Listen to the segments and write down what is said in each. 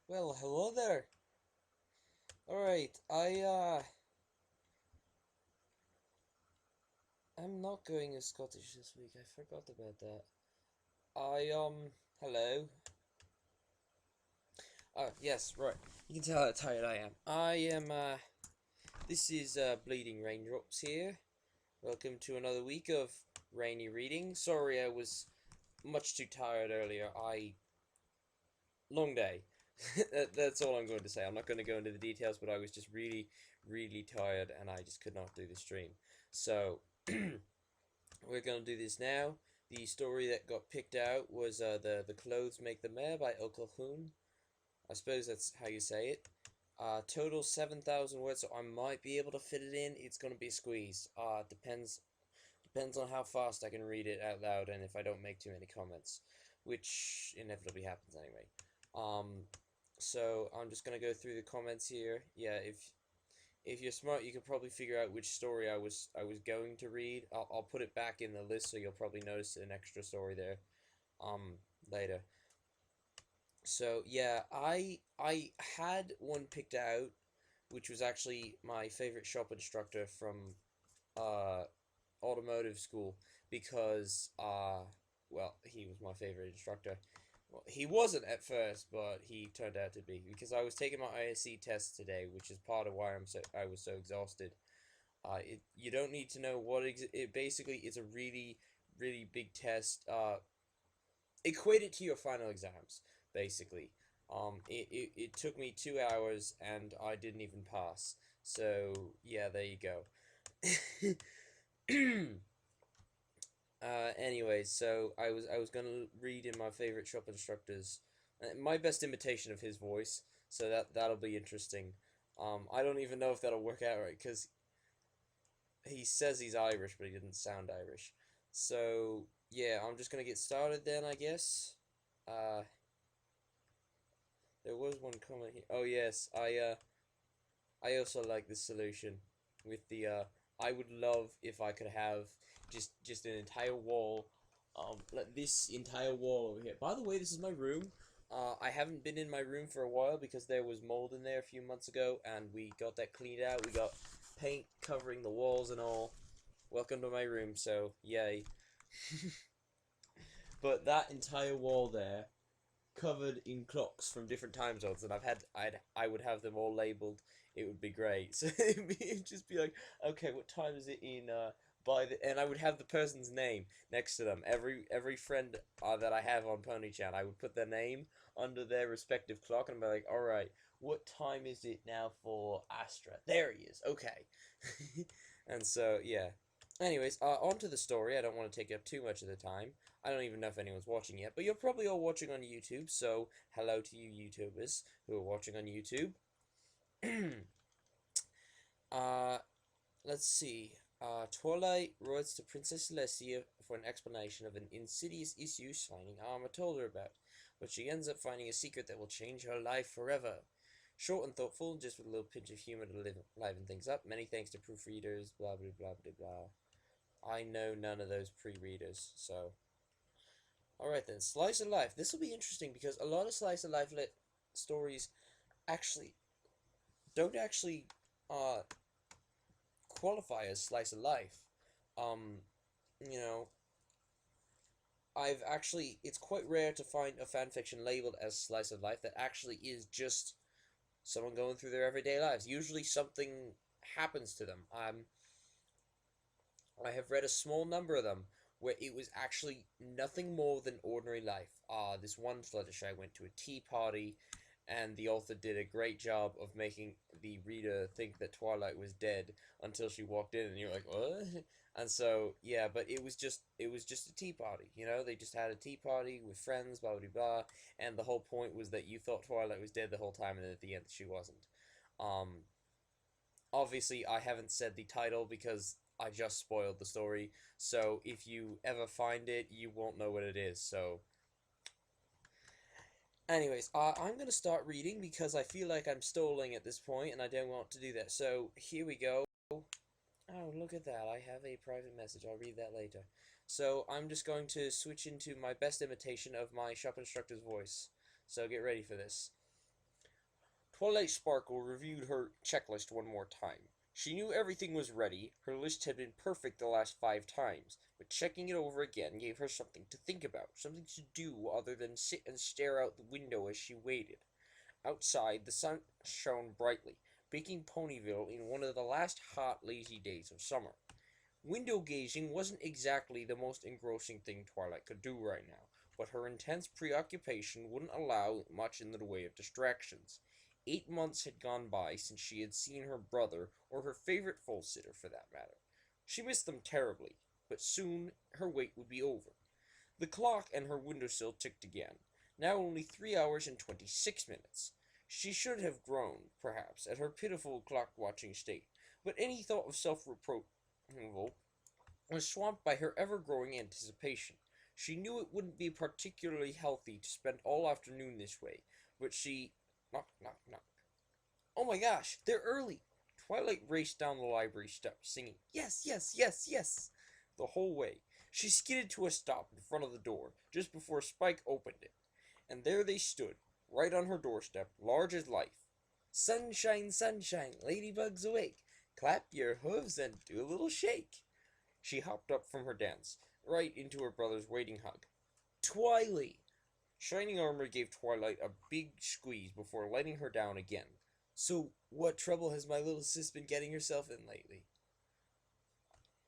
Well, hello there. Alright, I'm not going as Scottish this week. I forgot about that. Hello. Oh, yes, right. You can tell how tired I am. This is, Bleeding Raindrops here. Welcome to another week of rainy reading. Sorry I was much too tired earlier. Long day. That's all I'm going to say. I'm not going to go into the details, but I was just really, really tired and I just could not do the stream. So, we're going to do this now. The story that got picked out was the Clothes Make the Mare by El Calhoun. I suppose that's how you say it. Total 7,000 words, so I might be able to fit it in. It's going to be a squeeze. Depends on how fast I can read it out loud and if I don't make too many comments, which inevitably happens anyway. So I'm just gonna go through the comments here. Yeah, if you're smart, you can probably figure out which story I was going to read. I'll put it back in the list, so you'll probably notice an extra story there later. So yeah, I had one picked out, which was actually my favorite shop instructor from uh automotive school because well, he was my favorite instructor. Well, he wasn't at first, but he turned out to be because I was taking my ISC test today, which is part of why I was so exhausted. You don't need to know what it basically is a really big test. Equate it to your final exams, basically. It took me 2 hours and I didn't even pass. So yeah, there you go. Anyways, so I was gonna read in my favorite shop instructors, my best imitation of his voice. So that'll be interesting. I don't even know if that'll work out right because he says he's Irish, but he didn't sound Irish. So yeah, I'm just gonna get started then, I guess. Uh, there was one comment here. Oh yes, I also like this solution with the I would love if I could have just an entire wall, like this entire wall over here. By the way, this is my room. I haven't been in my room for a while because there was mold in there a few months ago, and we got that cleaned out. We got paint covering the walls and all. Welcome to my room. So yay! But that entire wall there covered in clocks from different time zones, and I would have them all labeled. It would be great. So it'd just be like, okay, what time is it in? And I would have the person's name next to them. Every friend that I have on ponychan, I would put their name under their respective clock, and be like, all right, what time is it now for Astra? There he is. Okay. And so yeah. Anyways, on to the story. I don't want to take up too much of the time. I don't even know if anyone's watching yet, but you're probably all watching on YouTube, so hello to you YouTubers who are watching on YouTube. uh, let's see. Twilight writes to Princess Celestia for an explanation of an insidious issue Shining Armor told her about, but she ends up finding a secret that will change her life forever. Short and thoughtful, just with a little pinch of humor to liven things up. Many thanks to proofreaders, blah blah blah blah blah. I know none of those pre-readers, so alright then, slice of life. This will be interesting because a lot of slice of life lit stories actually don't actually uh qualify as slice of life. Um, you know, I've actually it's quite rare to find a fanfiction labeled as slice of life that actually is just someone going through their everyday lives. Usually something happens to them. I have read a small number of them where it was actually nothing more than ordinary life. This one Fluttershy went to a tea party, and the author did a great job of making the reader think that Twilight was dead until she walked in, and you're like, what? And so, yeah, but it was just a tea party, you know? They just had a tea party with friends, blah blah blah, and the whole point was that you thought Twilight was dead the whole time, and then at the end she wasn't. Um, Obviously I haven't said the title because I just spoiled the story. So if you ever find it, you won't know what it is. So, anyways, I'm gonna start reading because I feel like I'm stalling at this point, and I don't want to do that. So here we go. Oh, look at that! I have a private message. I'll read that later. So I'm just going to switch into my best imitation of my shop instructor's voice. So get ready for this. Twilight Sparkle reviewed her checklist one more time. She knew everything was ready, her list had been perfect the last 5 times, but checking it over again gave her something to think about, something to do other than sit and stare out the window as she waited. Outside, the sun shone brightly, baking Ponyville in one of the last hot, lazy days of summer. Window gazing wasn't exactly the most engrossing thing Twilight could do right now, but her intense preoccupation wouldn't allow much in the way of distractions. 8 months had gone by since she had seen her brother, or her favorite foal-sitter for that matter. She missed them terribly, but soon her wait would be over. The clock and her windowsill ticked again, now only 3 hours and 26 minutes. She should have groaned, perhaps, at her pitiful clock-watching state, but any thought of self-reproval was swamped by her ever-growing anticipation. She knew it wouldn't be particularly healthy to spend all afternoon this way, but she... Knock, knock, knock. Oh my gosh, they're early! Twilight raced down the library steps, singing, "Yes, yes, yes, yes!" the whole way. She skidded to a stop in front of the door, just before Spike opened it. And there they stood, right on her doorstep, large as life. "Sunshine, sunshine, ladybugs awake! Clap your hooves and do a little shake!" She hopped up from her dance, right into her brother's waiting hug. "Twilight!" Shining Armor gave Twilight a big squeeze before letting her down again. "So, what trouble has my little sis been getting herself in lately?"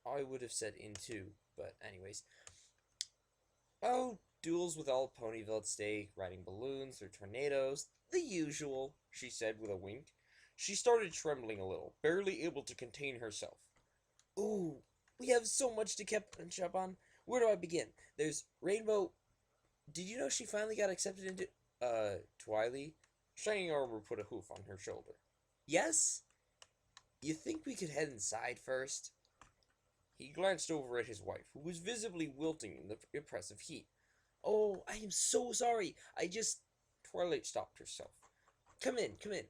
I would have said into, but anyways. "Oh, duels with all Ponyville at stake, riding balloons through tornadoes, the usual," she said with a wink. She started trembling a little, barely able to contain herself. "Ooh, we have so much to catch up on. Where do I begin? There's Rainbow... Did you know she finally got accepted into... Twilight?" Shining Armor put a hoof on her shoulder. "Yes? You think we could head inside first?" He glanced over at his wife, who was visibly wilting in the oppressive heat. "Oh, I am so sorry. I just..." Twilight stopped herself. Come in, come in."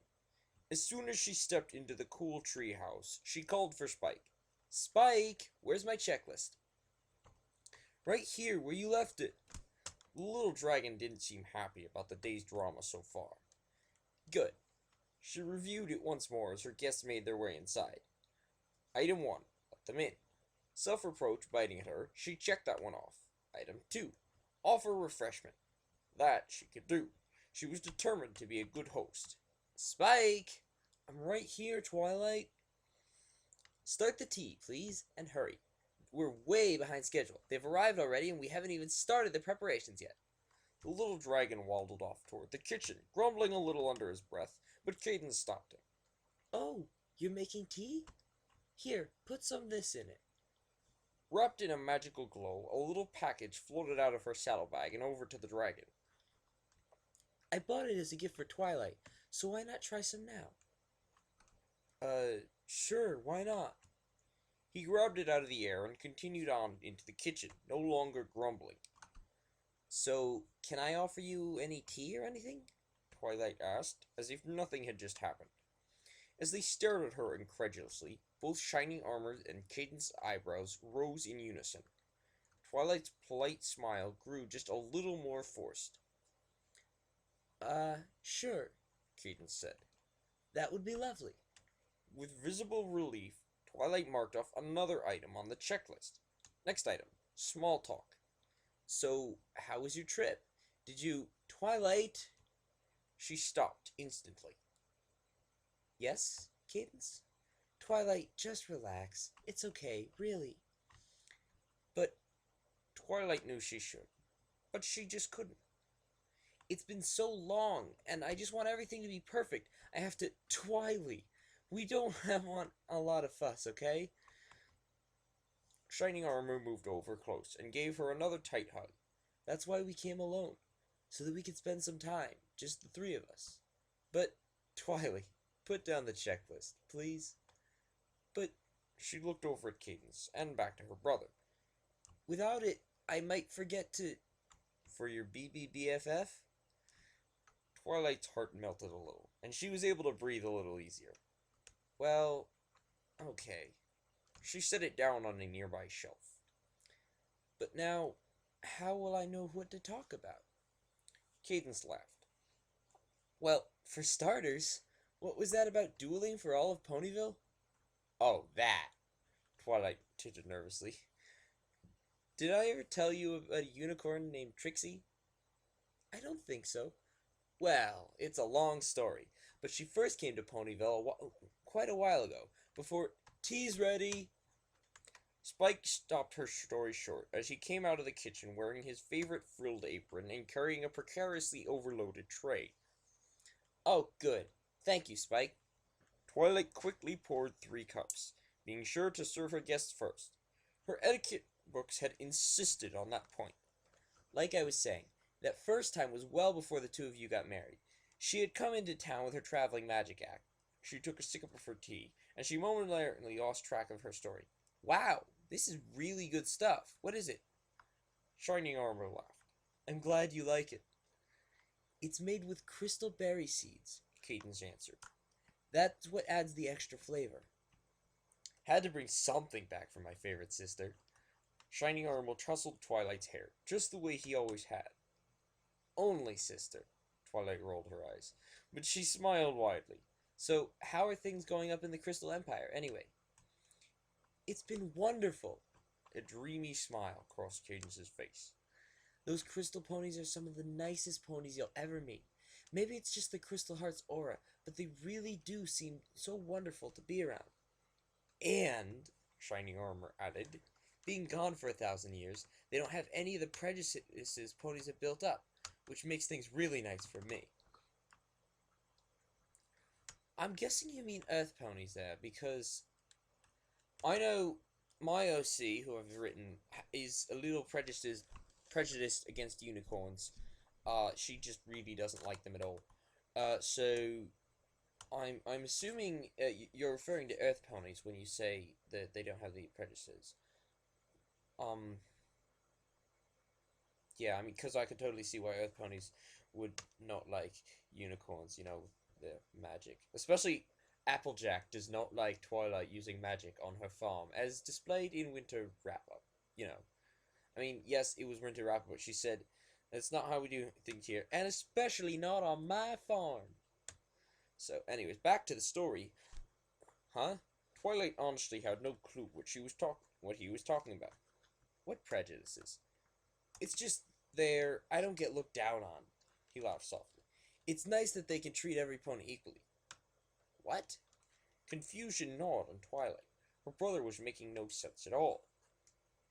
As soon as she stepped into the cool tree house, she called for Spike. "Spike, where's my checklist?" "Right here, where you left it." The little dragon didn't seem happy about the day's drama so far. Good. She reviewed it once more as her guests made their way inside. Item 1. Let them in. Self-reproach biting at her, she checked that one off. Item 2. Offer refreshment. That she could do. She was determined to be a good host. "Spike! I'm right here, Twilight." "Start the tea, please, and hurry. We're way behind schedule. They've arrived already, and we haven't even started the preparations yet." The little dragon waddled off toward the kitchen, grumbling a little under his breath, but Cadence stopped him. "Oh, you're making tea? Here, put some of this in it." Wrapped in a magical glow, a little package floated out of her saddlebag and over to the dragon. "I bought it as a gift for Twilight, so why not try some now?" Sure, why not?" He grabbed it out of the air and continued on into the kitchen, no longer grumbling. "So, can I offer you any tea or anything?" Twilight asked, as if nothing had just happened. As they stared at her incredulously, both Shining Armor and Cadence's eyebrows rose in unison. Twilight's polite smile grew just a little more forced. Sure," Cadence said. "That would be lovely." With visible relief, Twilight marked off another item on the checklist. Next item, small talk. "So, how was your trip? Did you... Twilight?" She stopped instantly. "Yes, Cadence?" "Twilight, just relax. It's okay, really." But Twilight knew she should. But she just couldn't. "It's been so long, and I just want everything to be perfect. I have to... Twilight, we don't want a lot of fuss, okay?" Shining Armor moved over close and gave her another tight hug. "That's why we came alone, so that we could spend some time, just the three of us. But, Twilight, put down the checklist, please." But she looked over at Cadence and back to her brother. "Without it, I might forget to..." "For your BBBFF?" Twilight's heart melted a little, and she was able to breathe a little easier. "Well, okay." She set it down on a nearby shelf. "But now, how will I know what to talk about?" Cadence laughed. "Well, for starters, What was that about dueling for all of Ponyville? Oh, that. Twilight tittered nervously. Did I ever tell you about a unicorn named Trixie? I don't think so. Well, it's a long story, but she first came to Ponyville quite a while ago, before... Tea's ready! Spike stopped her story short as he came out of the kitchen wearing his favorite frilled apron and carrying a precariously overloaded tray. Oh, good. Thank you, Spike. Twilight quickly poured 3 cups, being sure to serve her guests first. Her etiquette books had insisted on that point. Like I was saying, that first time was well before the two of you got married. She had come into town with her traveling magic act. She took a sip of her tea, and she momentarily lost track of her story. Wow, this is really good stuff. What is it? Shining Armor laughed. I'm glad you like it. It's made with crystal berry seeds, Cadence answered. That's what adds the extra flavor. Had to bring something back for my favorite sister. Shining Armor tousled Twilight's hair, just the way he always had. Only sister, Twilight rolled her eyes, but she smiled widely. So, how are things going up in the Crystal Empire, anyway? It's been wonderful. A dreamy smile crossed Cadence's face. Those crystal ponies are some of the nicest ponies you'll ever meet. Maybe it's just the Crystal Heart's aura, but they really do seem so wonderful to be around. And, Shining Armor added, being gone for 1,000 years, they don't have any of the prejudices ponies have built up, which makes things really nice for me. I'm guessing you mean Earth ponies there, because I know my OC, who I've written, is a little prejudiced against unicorns. She just really doesn't like them at all. So I'm assuming you're referring to Earth ponies when you say that they don't have the prejudices. Yeah, I mean, because I could totally see why Earth ponies would not like unicorns, you know, the magic. Especially Applejack does not like Twilight using magic on her farm, as displayed in Winter Wrap-Up, you know. I mean, yes, it was Winter Wrap-Up, but she said, that's not how we do things here, and especially not on my farm. So, anyways, back to the story. Huh? Twilight honestly had no clue what he was talking about. What prejudices? It's just I don't get looked down on. He laughed softly. It's nice that they can treat every pony equally. What? Confusion gnawed on Twilight. Her brother was making no sense at all.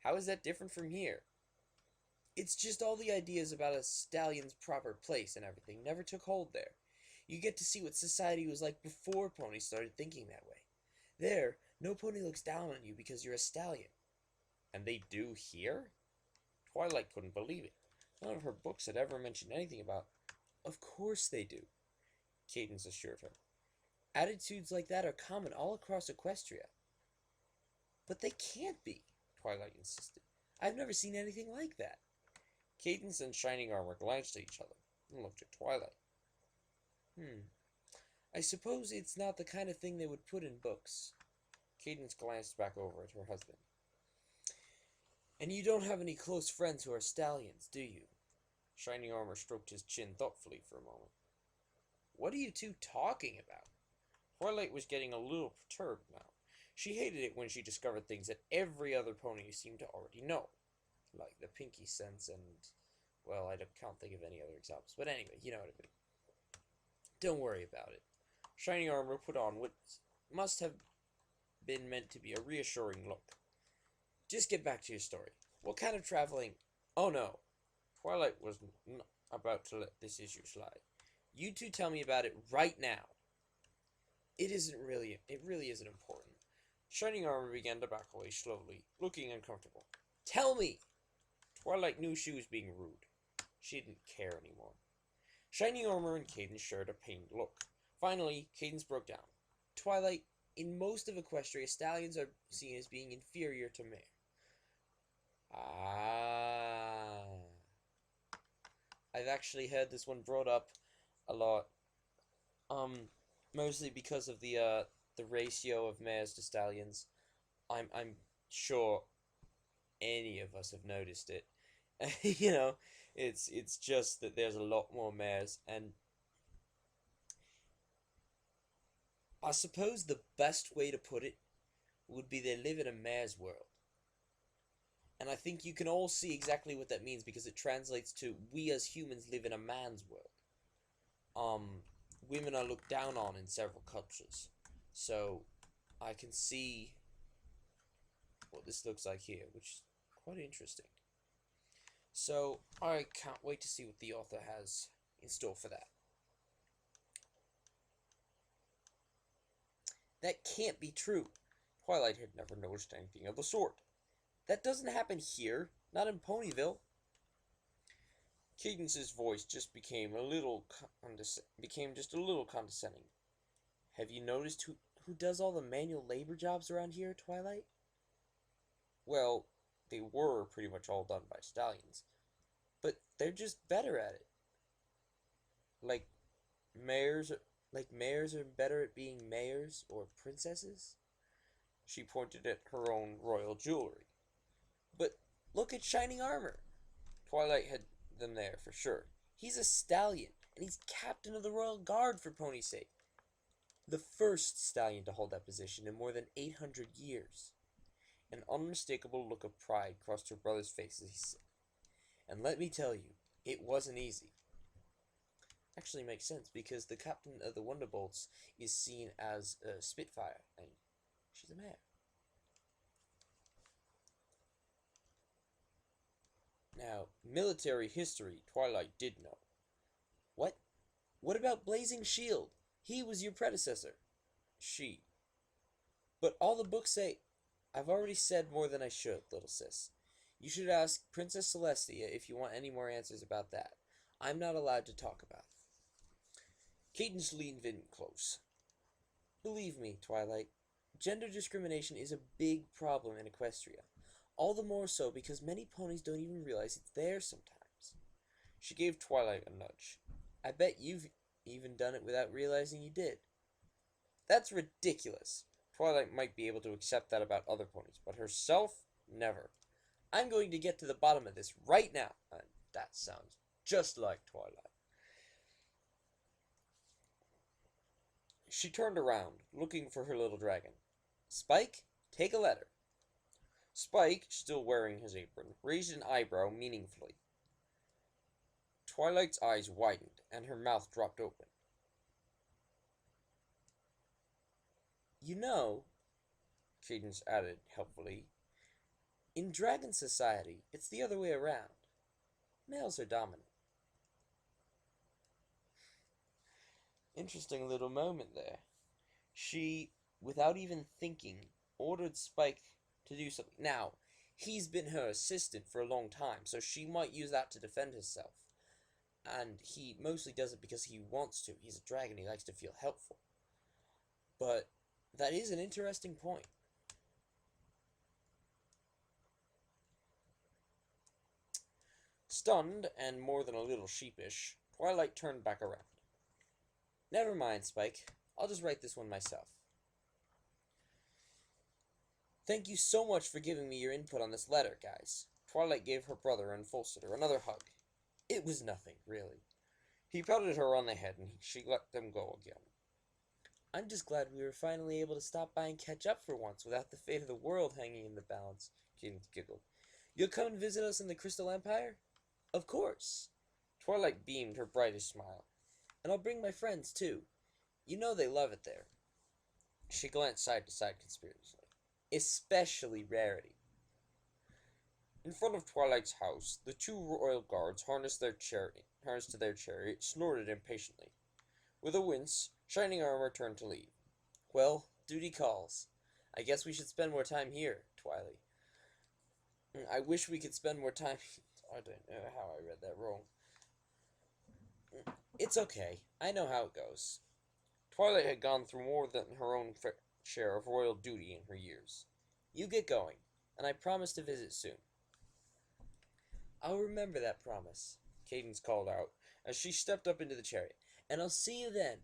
How is that different from here? It's just all the ideas about a stallion's proper place and everything never took hold there. You get to see what society was like before ponies started thinking that way. There, no pony looks down on you because you're a stallion. And they do here? Twilight couldn't believe it. None of her books had ever mentioned anything about... Of course they do, Cadence assured her. Attitudes like that are common all across Equestria. But they can't be, Twilight insisted. I've never seen anything like that. Cadence and Shining Armor glanced at each other and looked at Twilight. I suppose it's not the kind of thing they would put in books. Cadence glanced back over at her husband. And you don't have any close friends who are stallions, do you? Shining Armor stroked his chin thoughtfully for a moment. What are you two talking about? Twilight was getting a little perturbed now. She hated it when she discovered things that every other pony seemed to already know. Like the pinky sense and... well, I can't think of any other examples. But anyway, you know what I mean. Don't worry about it. Shining Armor put on what must have been meant to be a reassuring look. Just get back to your story. What kind of traveling... Oh no. Twilight was not about to let this issue slide. You two tell me about it right now. It really isn't important. Shining Armor began to back away slowly, looking uncomfortable. Tell me! Twilight knew she was being rude. She didn't care anymore. Shining Armor and Cadence shared a pained look. Finally, Cadence broke down. Twilight, in most of Equestria, stallions are seen as being inferior to Mare. Ah. I've actually heard this one brought up a lot. Mostly because of the ratio of mares to stallions. I'm sure any of us have noticed it. You know, it's just that there's a lot more mares, and I suppose the best way to put it would be they live in a mare's world. And I think you can all see exactly what that means because it translates to we as humans live in a man's world. Women are looked down on in several cultures. So I can see what this looks like here, which is quite interesting. So I can't wait to see what the author has in store for that. That can't be true. Twilight had never noticed anything of the sort. That doesn't happen here, not in Ponyville. Cadence's voice just became just a little condescending. Have you noticed who does all the manual labor jobs around here, Twilight? Well, they were pretty much all done by stallions, but they're just better at it. Like mayors are better at being mayors or princesses? She pointed at her own royal jewelry. But look at shining armor. Twilight had them there for sure. He's a stallion, and he's captain of the royal guard for Pony's sake. The first stallion to hold that position in more than 800 years. An unmistakable look of pride crossed her brother's face as he said, and let me tell you, it wasn't easy. Actually makes sense, because the captain of the Wonderbolts is seen as a Spitfire, and she's a mare. Now, military history, Twilight did know. What? What about Blazing Shield? He was your predecessor. She. But all the books say... I've already said more than I should, little sis. You should ask Princess Celestia if you want any more answers about that. I'm not allowed to talk about it. Cadence leaned in close. Believe me, Twilight, gender discrimination is a big problem in Equestria. All the more so because many ponies don't even realize it's there sometimes. She gave Twilight a nudge. I bet you've even done it without realizing you did. That's ridiculous. Twilight might be able to accept that about other ponies, but herself, never. I'm going to get to the bottom of this right now. That sounds just like Twilight. She turned around, looking for her little dragon. Spike, take a letter. Spike, still wearing his apron, raised an eyebrow meaningfully. Twilight's eyes widened, and her mouth dropped open. You know, Cadence added helpfully, in Dragon Society, it's the other way around. Males are dominant. Interesting little moment there. She, without even thinking, ordered Spike to do something. Now, he's been her assistant for a long time, so she might use that to defend herself. And he mostly does it because he wants to. He's a dragon, he likes to feel helpful. But that is an interesting point. Stunned, and more than a little sheepish, Twilight turned back around. Never mind, Spike. I'll just write this one myself. Thank you so much for giving me your input on this letter, guys. Twilight gave her brother and Fulster another hug. It was nothing, really. He patted her on the head, and she let them go again. I'm just glad we were finally able to stop by and catch up for once without the fate of the world hanging in the balance, Cadence giggled. You'll come and visit us in the Crystal Empire? Of course. Twilight beamed her brightest smile. And I'll bring my friends, too. You know they love it there. She glanced side to side conspiratorially. Especially Rarity. In front of Twilight's house, the two royal guards harnessed to their chariot, snorted impatiently. With a wince, Shining Armor turned to leave. Well, duty calls. I guess we should spend more time here, Twilight. I wish we could spend more time... I don't know how I read that wrong. It's okay. I know how it goes. Twilight had gone through more than her own fair share of royal duty in her years. You get going, and I promise to visit soon. I'll remember that promise, Cadence called out, as she stepped up into the chariot, and I'll see you then.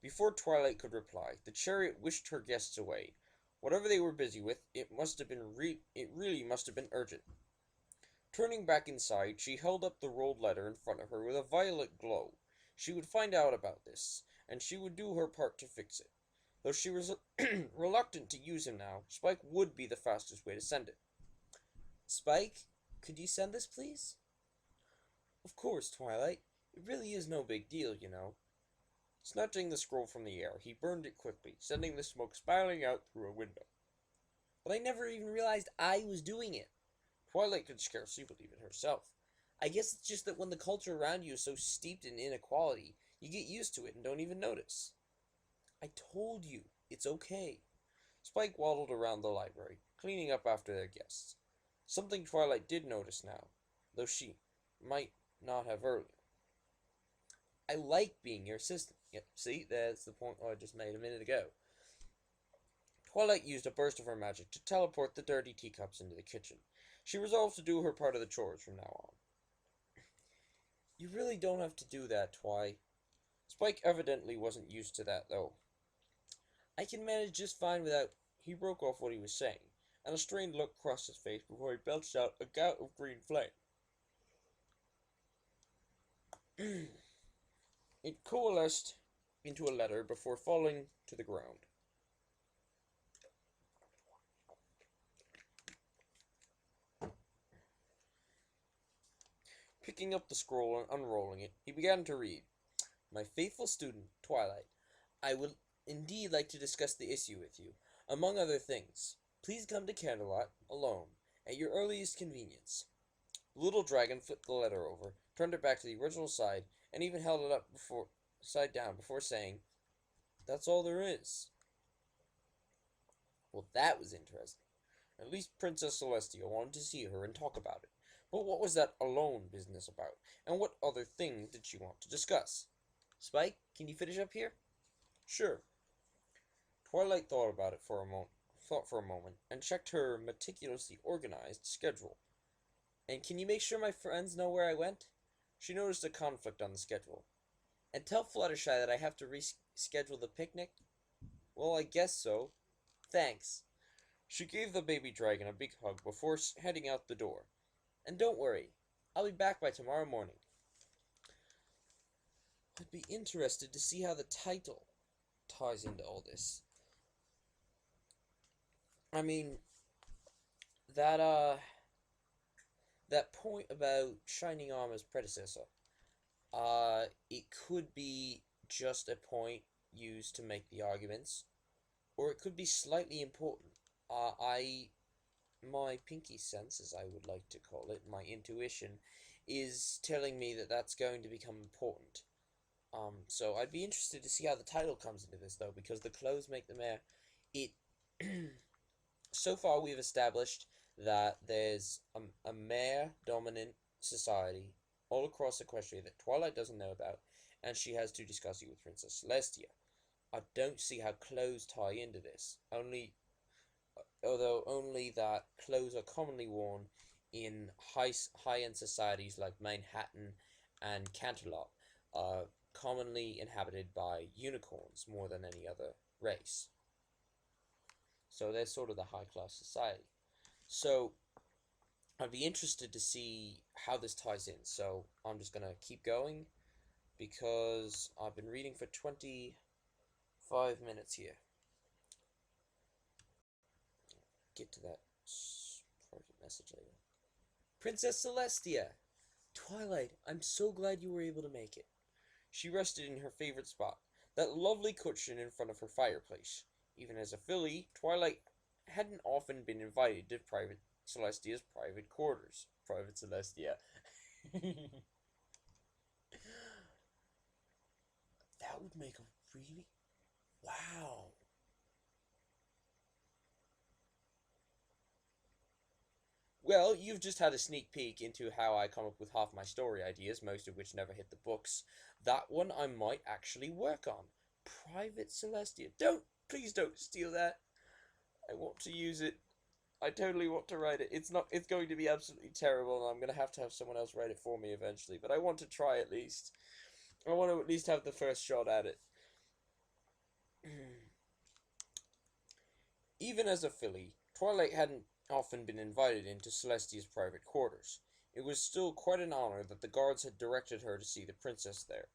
Before Twilight could reply, the chariot wished her guests away. Whatever they were busy with, it really must have been urgent. Turning back inside, she held up the rolled letter in front of her with a violet glow. She would find out about this, and she would do her part to fix it. Though she was reluctant to use him now, Spike would be the fastest way to send it. Spike, could you send this, please? Of course, Twilight. It really is no big deal, you know. Snatching the scroll from the air, he burned it quickly, sending the smoke spiraling out through a window. But I never even realized I was doing it. Twilight could scarcely believe it herself. I guess it's just that when the culture around you is so steeped in inequality, you get used to it and don't even notice. I told you, it's okay. Spike waddled around the library, cleaning up after their guests. Something Twilight did notice now, though she might not have earlier. I like being your assistant. Yep, see, that's the point I just made a minute ago. Twilight used a burst of her magic to teleport the dirty teacups into the kitchen. She resolved to do her part of the chores from now on. You really don't have to do that, Twi. Spike evidently wasn't used to that, though. I can manage just fine without... He broke off what he was saying, and a strained look crossed his face before he belched out a gout of green flame. It coalesced into a letter before falling to the ground. Picking up the scroll and unrolling it, he began to read. My faithful student, Twilight, I would indeed like to discuss the issue with you. Among other things, please come to Canterlot alone, at your earliest convenience. The little dragon flipped the letter over, turned it back to the original side, and even held it up side down before saying, That's all there is. Well, that was interesting. At least Princess Celestia wanted to see her and talk about it. But what was that alone business about? And what other things did she want to discuss? Spike, can you finish up here? Sure. Twilight thought for a moment, and checked her meticulously organized schedule. And can you make sure my friends know where I went? She noticed a conflict on the schedule. And tell Fluttershy that I have to reschedule the picnic? Well, I guess so. Thanks. She gave the baby dragon a big hug before heading out the door. And don't worry, I'll be back by tomorrow morning. I'd be interested to see how the title ties into all this. I mean, that point about Shining Armor's predecessor, it could be just a point used to make the arguments, or it could be slightly important. My pinky sense, as I would like to call it, my intuition, is telling me that that's going to become important. So I'd be interested to see how the title comes into this, though, because the clothes make the mare. So far we've established that there's a mare-dominant society all across Equestria that Twilight doesn't know about, and she has to discuss it with Princess Celestia. I don't see how clothes tie into this, although only that clothes are commonly worn in high-end societies like Manhattan and Canterlot, commonly inhabited by unicorns more than any other race. So they're sort of the high-class society. So I'd be interested to see how this ties in. So I'm just going to keep going because I've been reading for 25 minutes here. Get to that private message later. Princess Celestia! Twilight, I'm so glad you were able to make it. She rested in her favorite spot, that lovely cushion in front of her fireplace. Even as a filly, Twilight hadn't often been invited to Private Celestia's private quarters. Private Celestia. That would make a really... Wow. Well, you've just had a sneak peek into how I come up with half my story ideas, most of which never hit the books. That one I might actually work on. Private Celestia. Please don't steal that. I want to use it. I totally want to write it. It's going to be absolutely terrible, and I'm going to have someone else write it for me eventually, but I want to try at least. I want to at least have the first shot at it. Even as a filly, Twilight hadn't often been invited into Celestia's private quarters. It was still quite an honor that the guards had directed her to see the princess there.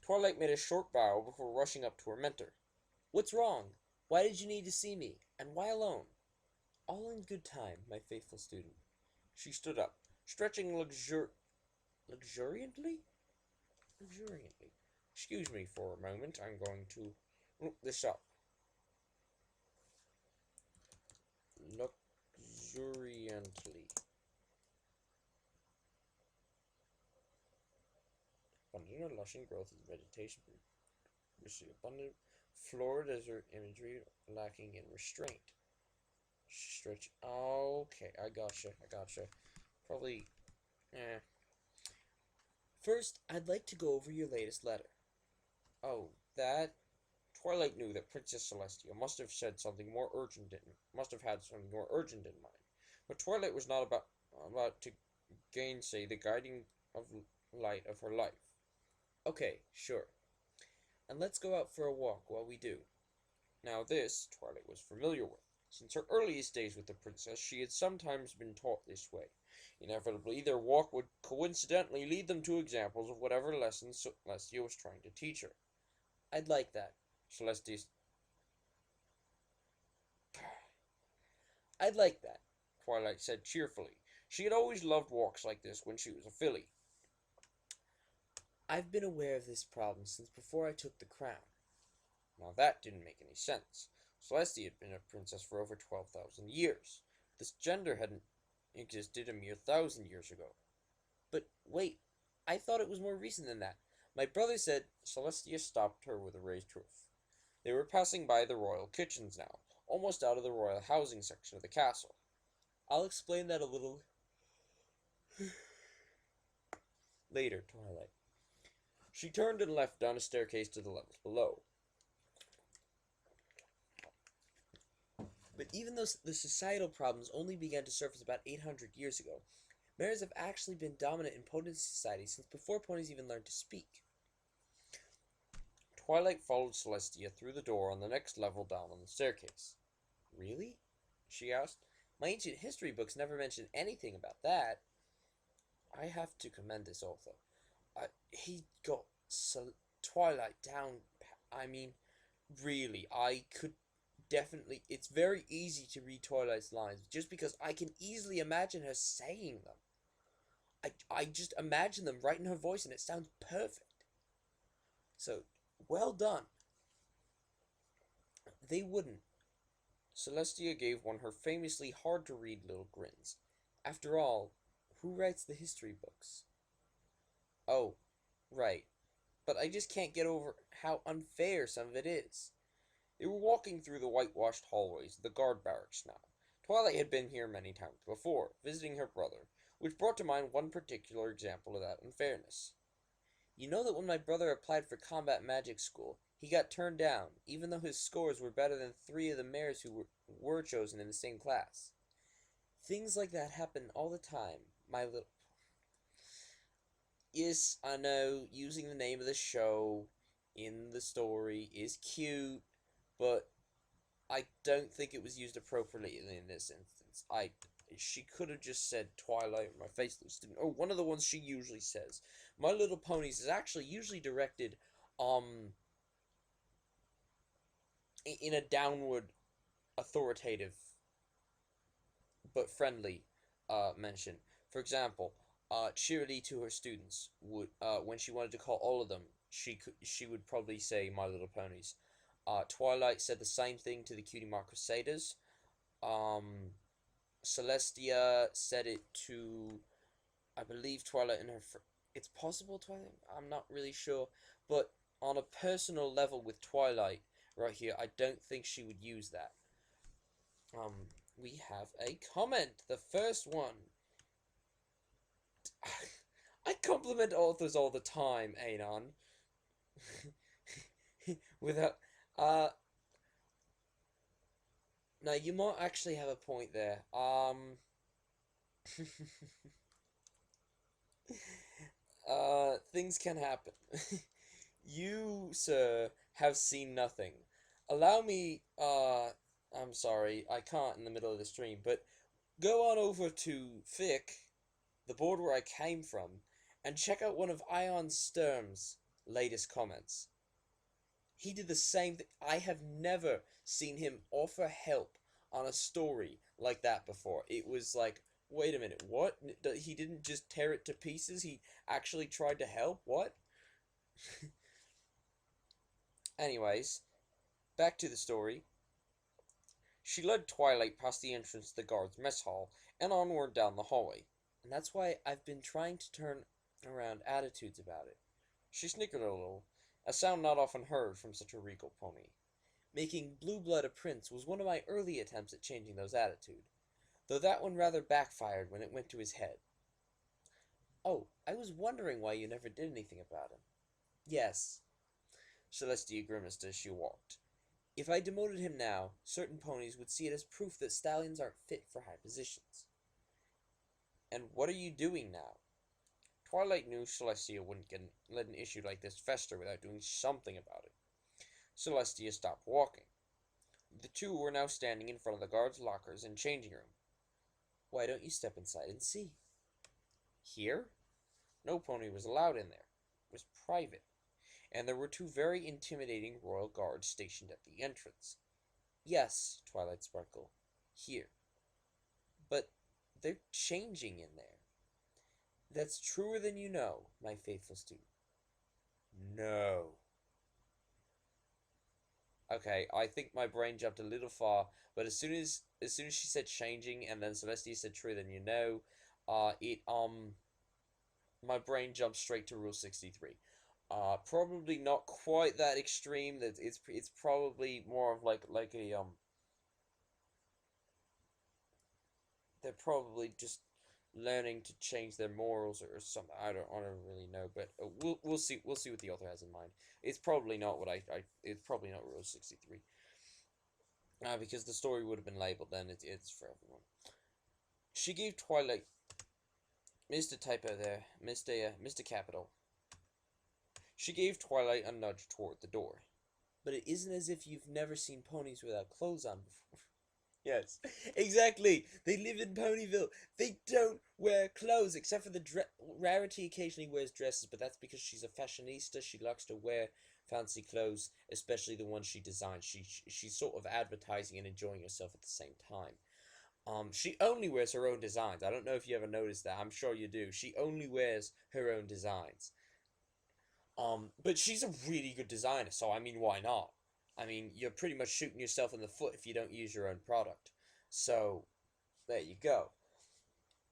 Twilight made a short bow before rushing up to her mentor. What's wrong? Why did you need to see me? And why alone? All in good time, my faithful student. She stood up, stretching luxuriantly? Luxuriantly. Excuse me for a moment. I'm going to look this up. Luxuriantly. Abundant or lushing growth of vegetation. Abundant floor desert imagery lacking in restraint. Stretch. Okay, I gotcha. Probably. First, I'd like to go over your latest letter. Oh, that. Twilight knew that Princess Celestia must have had something more urgent in mind. But Twilight was not about to gainsay the guiding of light of her life. Okay, sure. And let's go out for a walk while we do. Now this, Twilight was familiar with. Since her earliest days with the princess, she had sometimes been taught this way. Inevitably, their walk would coincidentally lead them to examples of whatever lessons Celestia was trying to teach her. I'd like that. I'd like that, Twilight said cheerfully. She had always loved walks like this when she was a filly. I've been aware of this problem since before I took the crown. Now that didn't make any sense. Celestia had been a princess for over 12,000 years. This gender hadn't existed a mere 1,000 years ago. But wait, I thought it was more recent than that. My brother said. Celestia stopped her with a raised hoof. They were passing by the royal kitchens now, almost out of the royal housing section of the castle. I'll explain that a little later, Twilight. She turned and left down a staircase to the levels below. But even though the societal problems only began to surface about 800 years ago, mares have actually been dominant in pony society since before ponies even learned to speak. Twilight followed Celestia through the door on the next level down on the staircase. Really? She asked. My ancient history books never mention anything about that. I have to commend this author. He got Twilight down. I mean, really, I could definitely. It's very easy to read Twilight's lines just because I can easily imagine her saying them. I just imagine them right in her voice and it sounds perfect. So, well done. They wouldn't. Celestia gave one her famously hard-to-read little grins. After all, who writes the history books? Oh, right. But I just can't get over how unfair some of it is. They were walking through the whitewashed hallways of the guard barracks now. Twilight had been here many times before, visiting her brother, which brought to mind one particular example of that unfairness. You know that when my brother applied for combat magic school, he got turned down, even though his scores were better than 3 of the mares who were chosen in the same class. Things like that happen all the time, my little... Yes, I know, using the name of the show in the story is cute, but I don't think it was used appropriately in this instance. She could have just said Twilight or My Faceless Student, or one of the ones she usually says. My Little Ponies is actually usually directed, in a downward, authoritative, but friendly, mention. For example, Cheerily to her students would, when she wanted to call all of them, she would probably say My Little Ponies. Twilight said the same thing to the Cutie Mark Crusaders. Celestia said it to, I believe, Twilight and her it's possible Twilight, I'm not really sure, but on a personal level with Twilight right here, I don't think she would use that. We have a comment, the first one. I compliment authors all the time, Anon. Without, now you might actually have a point there. Things can happen. You, sir, have seen nothing. Allow me, I'm sorry, I can't in the middle of the stream, but go on over to Fic, the board where I came from, and check out one of Ion Sturm's latest comments. He did the same thing. I have never seen him offer help on a story like that before. It was like, wait a minute, what? He didn't just tear it to pieces, he actually tried to help? What? Anyways, back to the story. She led Twilight past the entrance to the guard's mess hall and onward down the hallway. And that's why I've been trying to turn around attitudes about it. She snickered a little, a sound not often heard from such a regal pony. Making Blue Blood a prince was one of my early attempts at changing those attitudes, though that one rather backfired when it went to his head. Oh, I was wondering why you never did anything about him. Yes, Celestia grimaced as she walked. If I demoted him now, certain ponies would see it as proof that stallions aren't fit for high positions. And what are you doing now? Twilight knew Celestia wouldn't let an issue like this fester without doing something about it. Celestia stopped walking. The two were now standing in front of the guards' lockers and changing room. Why don't you step inside and see? Here? No pony was allowed in there. It was private, and there were two very intimidating royal guards stationed at the entrance. Yes, Twilight sparkled. Here. But they're changing in there. That's truer than you know, my faithful student. No. Okay, I think my brain jumped a little far, but as soon as she said changing and then Celestia said truer than you know, my brain jumped straight to Rule 63. Probably not quite that extreme. That it's probably more of like a they're probably just learning to change their morals or something. I don't really know, but we'll see what the author has in mind. It's probably not what it's probably not Rule 63. Because the story would have been labeled then. It's for everyone. She gave Twilight Mr. Typo there, Mr. Capital. She gave Twilight a nudge toward the door. But it isn't as if you've never seen ponies without clothes on before. Yes, exactly. They live in Ponyville. They don't wear clothes, except for the Rarity occasionally wears dresses, but that's because she's a fashionista. She likes to wear fancy clothes, especially the ones she designs. She's sort of advertising and enjoying herself at the same time. She only wears her own designs. I don't know if you ever noticed that. I'm sure you do. She only wears her own designs. But she's a really good designer, so I mean, why not? I mean, you're pretty much shooting yourself in the foot if you don't use your own product. So, there you go.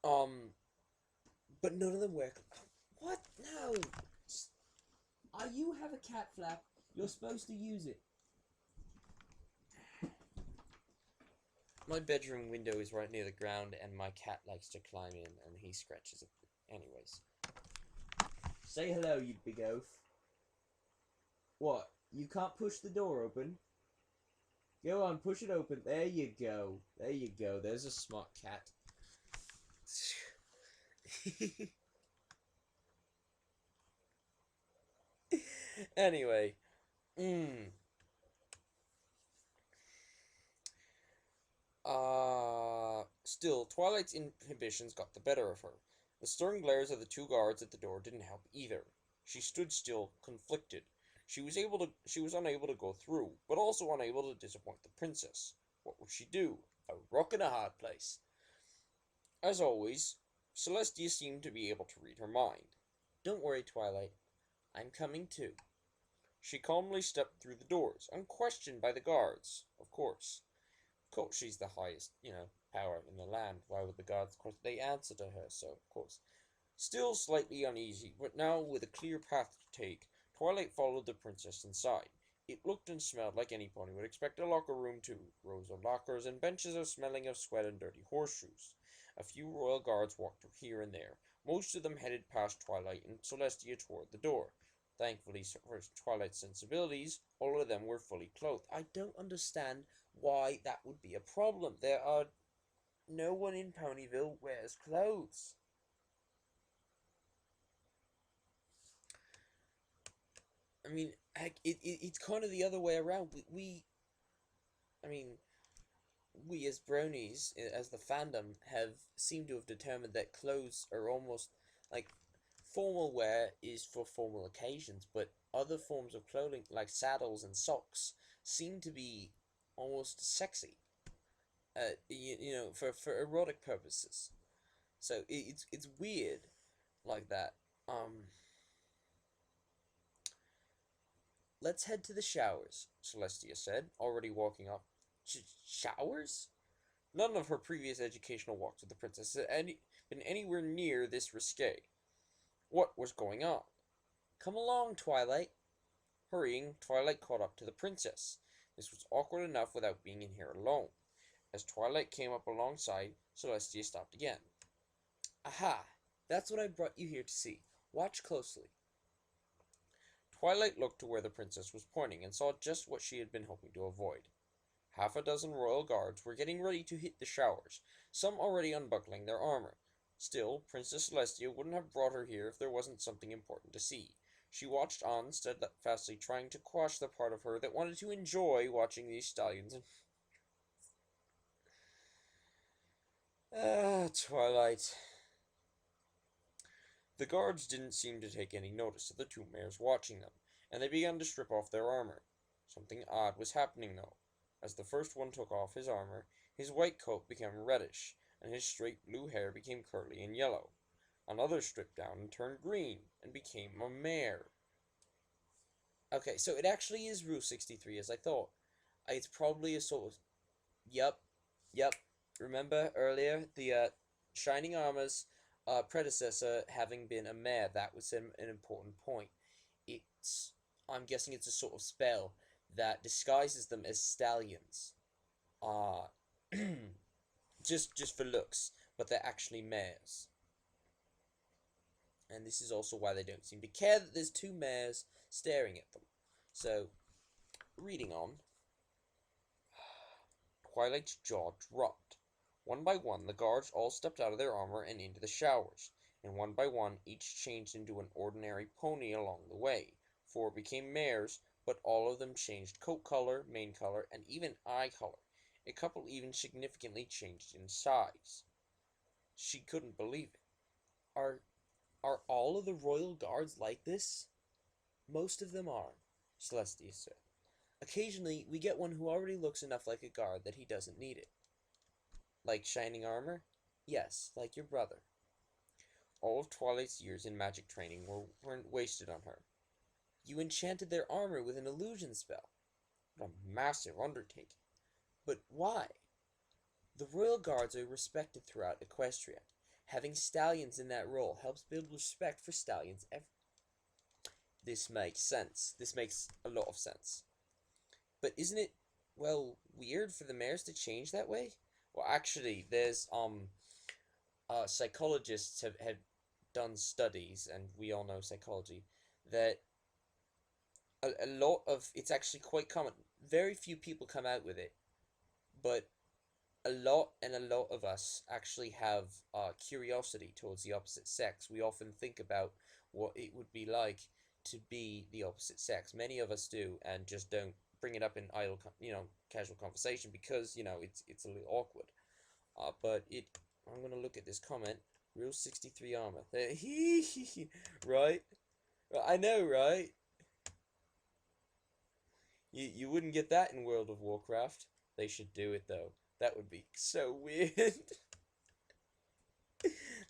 But none of them wear... What? No! You have a cat flap. You're supposed to use it. My bedroom window is right near the ground, and my cat likes to climb in, and he scratches it. Anyways. Say hello, you big oaf. What? You can't push the door open? Go on, push it open. There you go. There you go. There's a smart cat. Anyway. Still, Twilight's inhibitions got the better of her. The stern glares of the two guards at the door didn't help either. She stood still, conflicted. She was unable to go through, but also unable to disappoint the princess. What would she do? A rock and a hard place. As always, Celestia seemed to be able to read her mind. Don't worry, Twilight. I'm coming too. She calmly stepped through the doors, unquestioned by the guards, of course. Of course, she's the highest, power in the land. Why would the guards, of course, they answer to her, so, of course. Still slightly uneasy, but now with a clear path to take, Twilight followed the princess inside. It looked and smelled like any pony would expect a locker room too. Rows of lockers and benches are smelling of sweat and dirty horseshoes. A few royal guards walked here and there. Most of them headed past Twilight and Celestia toward the door. Thankfully for Twilight's sensibilities, all of them were fully clothed. I don't understand why that would be a problem. No one in Ponyville wears clothes. I mean, heck, it's kind of the other way around. We as bronies, as the fandom, have seemed to have determined that clothes are almost like formal wear is for formal occasions, but other forms of clothing, like saddles and socks, seem to be almost sexy. For erotic purposes. So it's weird like that. Um, let's head to the showers, Celestia said, already walking up. Showers? None of her previous educational walks with the princess had been anywhere near this risque. What was going on? Come along, Twilight. Hurrying, Twilight caught up to the princess. This was awkward enough without being in here alone. As Twilight came up alongside, Celestia stopped again. Aha! That's what I brought you here to see. Watch closely. Twilight looked to where the princess was pointing and saw just what she had been hoping to avoid. Half a dozen royal guards were getting ready to hit the showers, some already unbuckling their armor. Still, Princess Celestia wouldn't have brought her here if there wasn't something important to see. She watched on, steadfastly trying to quash the part of her that wanted to enjoy watching these stallions and... Twilight. The guards didn't seem to take any notice of the two mares watching them, and they began to strip off their armor. Something odd was happening, though. As the first one took off his armor, his white coat became reddish, and his straight blue hair became curly and yellow. Another stripped down and turned green, and became a mare. Okay, so it actually is Rule 63, as I thought. It's probably a sort of... Yep. Remember earlier, the Shining Armor's predecessor having been a mare? That was an important point. I'm guessing it's a sort of spell that disguises them as stallions. Uh, just for looks, but they're actually mares. And this is also why they don't seem to care that there's two mares staring at them. So, reading on. Twilight's jaw dropped. One by one, the guards all stepped out of their armor and into the showers, and one by one, each changed into an ordinary pony along the way. 4 became mares, but all of them changed coat color, mane color, and even eye color. A couple even significantly changed in size. She couldn't believe it. Are all of the royal guards like this? Most of them are, Celestia said. Occasionally, we get one who already looks enough like a guard that he doesn't need it. Like shining armor? Yes, like your brother. All of Twilight's years in magic training weren't wasted on her. You enchanted their armor with an illusion spell. What a massive undertaking. But why? The royal guards are respected throughout Equestria. Having stallions in that role helps build respect for stallions everywhere. This makes sense. This makes a lot of sense. But isn't it, well, weird for the mares to change that way? Well, actually, there's, psychologists have done studies, and we all know psychology, that a lot of, it's actually quite common. Very few people come out with it, but a lot of us actually have curiosity towards the opposite sex. We often think about what it would be like to be the opposite sex. Many of us do, and just don't bring it up in idle, casual conversation because, it's a little awkward. But I'm gonna look at this comment. Rule 63 armor. Right? I know, right? You wouldn't get that in World of Warcraft. They should do it though. That would be so weird.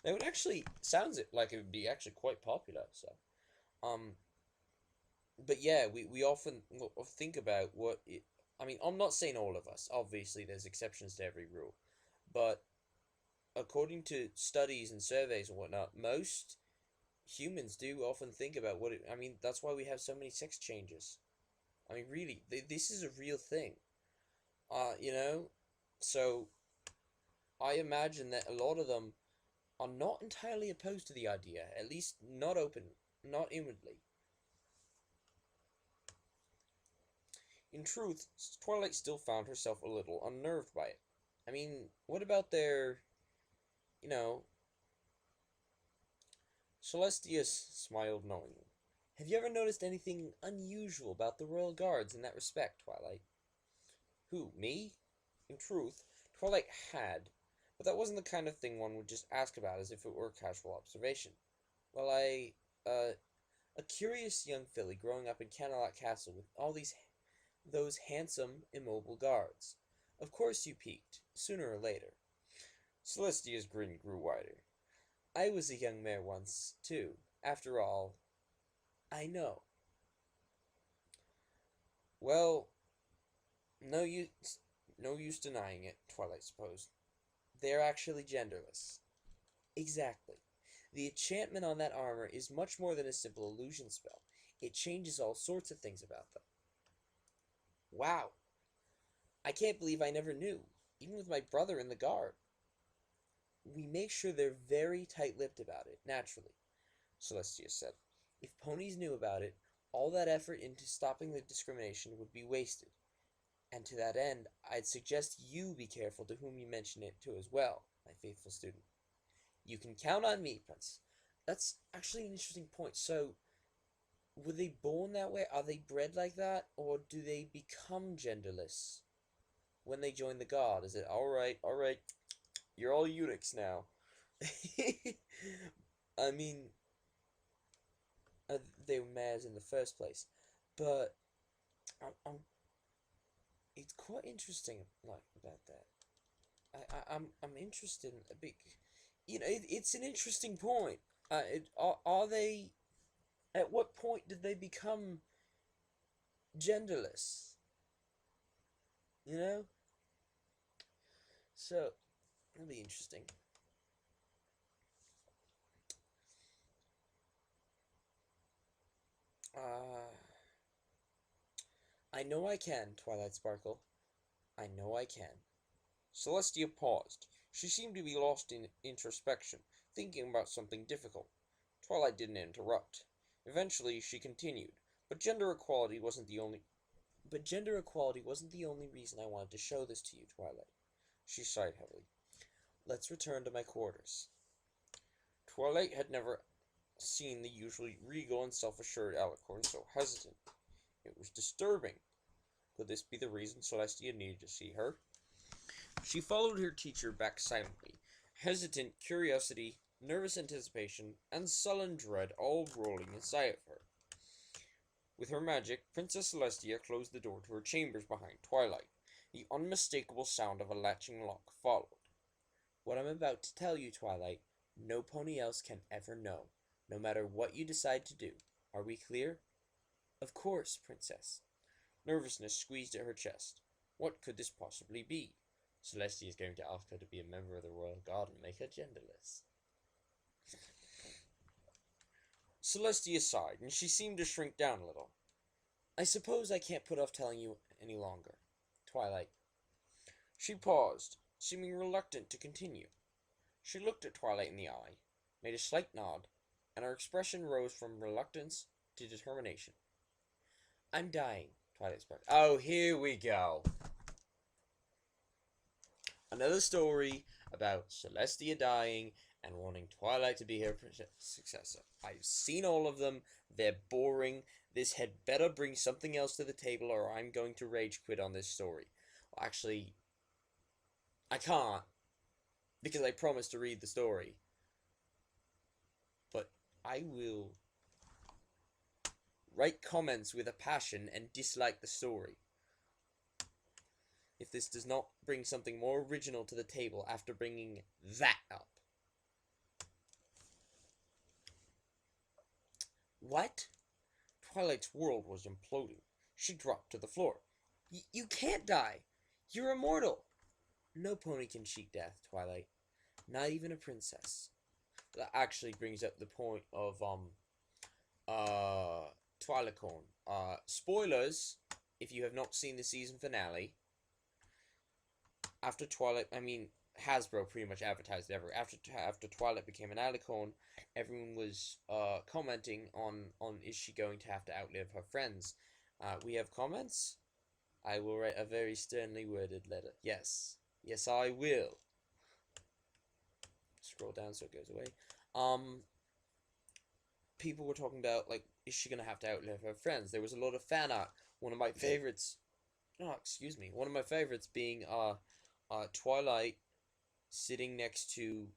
That would actually sounds like it would be actually quite popular. So, but yeah, we often think about what it. I mean, I'm not saying all of us. Obviously, there's exceptions to every rule, but according to studies and surveys and whatnot, most humans do often think about what it. I mean, that's why we have so many sex changes. I mean, really, this is a real thing. So I imagine that a lot of them are not entirely opposed to the idea, at least not open, not inwardly. In truth, Twilight still found herself a little unnerved by it. I mean, what about their, you know... Celestia smiled knowingly. Have you ever noticed anything unusual about the Royal Guards in that respect, Twilight? Who, me? In truth, Twilight had, but that wasn't the kind of thing one would just ask about as if it were a casual observation. Well, A curious young filly growing up in Canterlot Castle with all those handsome, immobile guards. Of course you peaked, sooner or later. Celestia's grin grew wider. I was a young mare once, too. After all, I know. Well, no use, no use denying it, Twilight supposed. They're actually genderless. Exactly. The enchantment on that armor is much more than a simple illusion spell. It changes all sorts of things about them. Wow. I can't believe I never knew, even with my brother in the guard. We make sure they're very tight-lipped about it, naturally, Celestia said. If ponies knew about it, all that effort into stopping the discrimination would be wasted. And to that end, I'd suggest you be careful to whom you mention it to as well, my faithful student. You can count on me, Prince. That's actually an interesting point. So, were they born that way? Are they bred like that? Or do they become genderless when they join the guard? Is it, alright, you're all eunuchs now? I mean, they were mares in the first place. But, I'm it's quite interesting, like, about that. I'm interested in a big, it's an interesting point. Are they? At what point did they become genderless? You know, so that'll be interesting. Uh, I know I can, Twilight Sparkle. I know I can. Celestia paused. She seemed to be lost in introspection, thinking about something difficult. Twilight didn't interrupt. Eventually, she continued, but gender equality wasn't the only reason I wanted to show this to you, Twilight. She sighed heavily. Let's return to my quarters. Twilight had never seen the usually regal and self-assured Alicorn so hesitant. It was disturbing. Could this be the reason Celestia needed to see her? She followed her teacher back silently, hesitant curiosity, nervous anticipation, and sullen dread all rolling inside of her. With her magic, Princess Celestia closed the door to her chambers behind Twilight. The unmistakable sound of a latching lock followed. What I'm about to tell you, Twilight, no pony else can ever know, no matter what you decide to do. Are we clear? Of course, Princess. Nervousness squeezed at her chest. What could this possibly be? Celestia is going to ask her to be a member of the Royal Guard and make her genderless. Celestia sighed, and she seemed to shrink down a little. I suppose I can't put off telling you any longer. Twilight. She paused, seeming reluctant to continue. She looked at Twilight in the eye, made a slight nod, and her expression rose from reluctance to determination. I'm dying, Twilight spoke. Oh, here we go. Another story about Celestia dying and wanting Twilight to be her successor. I've seen all of them. They're boring. This had better bring something else to the table or I'm going to rage quit on this story. Well, actually, I can't, because I promised to read the story. But I will write comments with a passion and dislike the story if this does not bring something more original to the table after bringing that up. What? Twilight's world was imploding. She dropped to the floor. You can't die. You're immortal. No pony can cheat death, Twilight. Not even a princess. That actually brings up the point of, Twilacorn. Spoilers, if you have not seen the season finale. After Twilight, Hasbro pretty much advertised it ever. After Twilight became an alicorn, everyone was commenting on is she going to have to outlive her friends. We have comments. I will write a very sternly worded letter. Yes, I will. Scroll down so it goes away. People were talking about, like, is she gonna have to outlive her friends? There was a lot of fan art. One of my favorites. Oh, excuse me. One of my favorites being Twilight sitting next to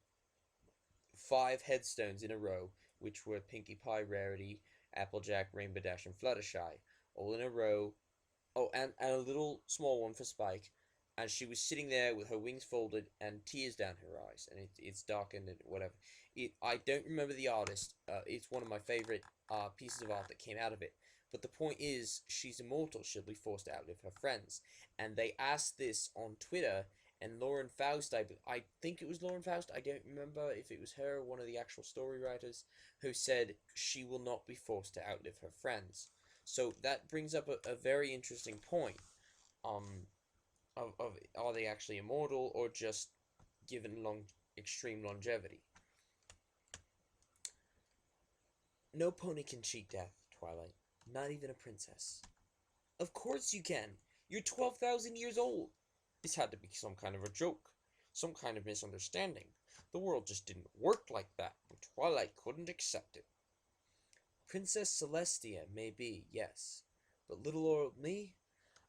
5 headstones in a row, which were Pinkie Pie, Rarity, Applejack, Rainbow Dash, and Fluttershy, all in a row. Oh, and a little small one for Spike. And she was sitting there with her wings folded and tears down her eyes, and it's darkened and whatever. I don't remember the artist. It's one of my favorite pieces of art that came out of it. But the point is, she's immortal. She'll be forced to outlive her friends. And they asked this on Twitter, and Lauren Faust, I think it was Lauren Faust, I don't remember if it was her or one of the actual story writers, who said she will not be forced to outlive her friends. So that brings up a very interesting point. Of are they actually immortal or just given extreme longevity? No pony can cheat death, Twilight. Not even a princess. Of course you can. You're 12,000 years old. This had to be some kind of a joke. Some kind of misunderstanding. The world just didn't work like that, and Twilight couldn't accept it. Princess Celestia may be, yes. But little old me?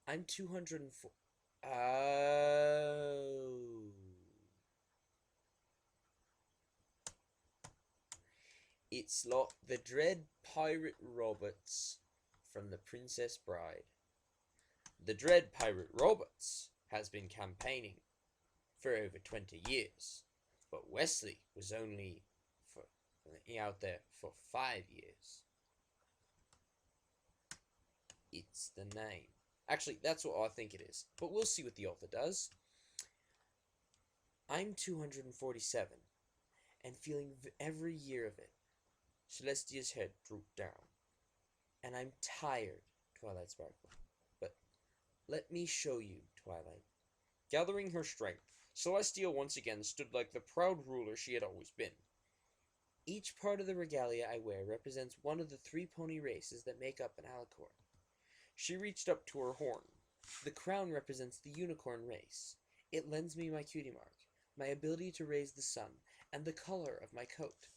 I'm 204. Oh. It's like the dread pirate Roberts from The Princess Bride. The dread pirate Roberts has been campaigning for over 20 years, but Wesley was only out there for 5 years. It's the name. Actually, that's what I think it is, but we'll see what the author does. I'm 247, and feeling every year of it. Celestia's head drooped down. And I'm tired, Twilight sparkled. But let me show you, Twilight. Gathering her strength, Celestia once again stood like the proud ruler she had always been. Each part of the regalia I wear represents one of the 3 pony races that make up an alicorn. She reached up to her horn. The crown represents the unicorn race. It lends me my cutie mark, my ability to raise the sun, and the color of my coat.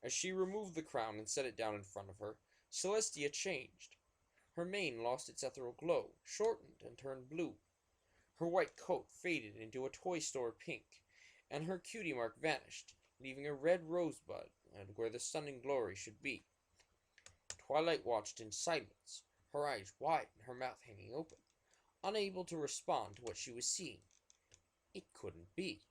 As she removed the crown and set it down in front of her, Celestia changed. Her mane lost its ethereal glow, shortened, and turned blue. Her white coat faded into a toy store pink, and her cutie mark vanished, leaving a red rosebud where the stunning glory should be. Twilight watched in silence, her eyes wide and her mouth hanging open, unable to respond to what she was seeing. It couldn't be.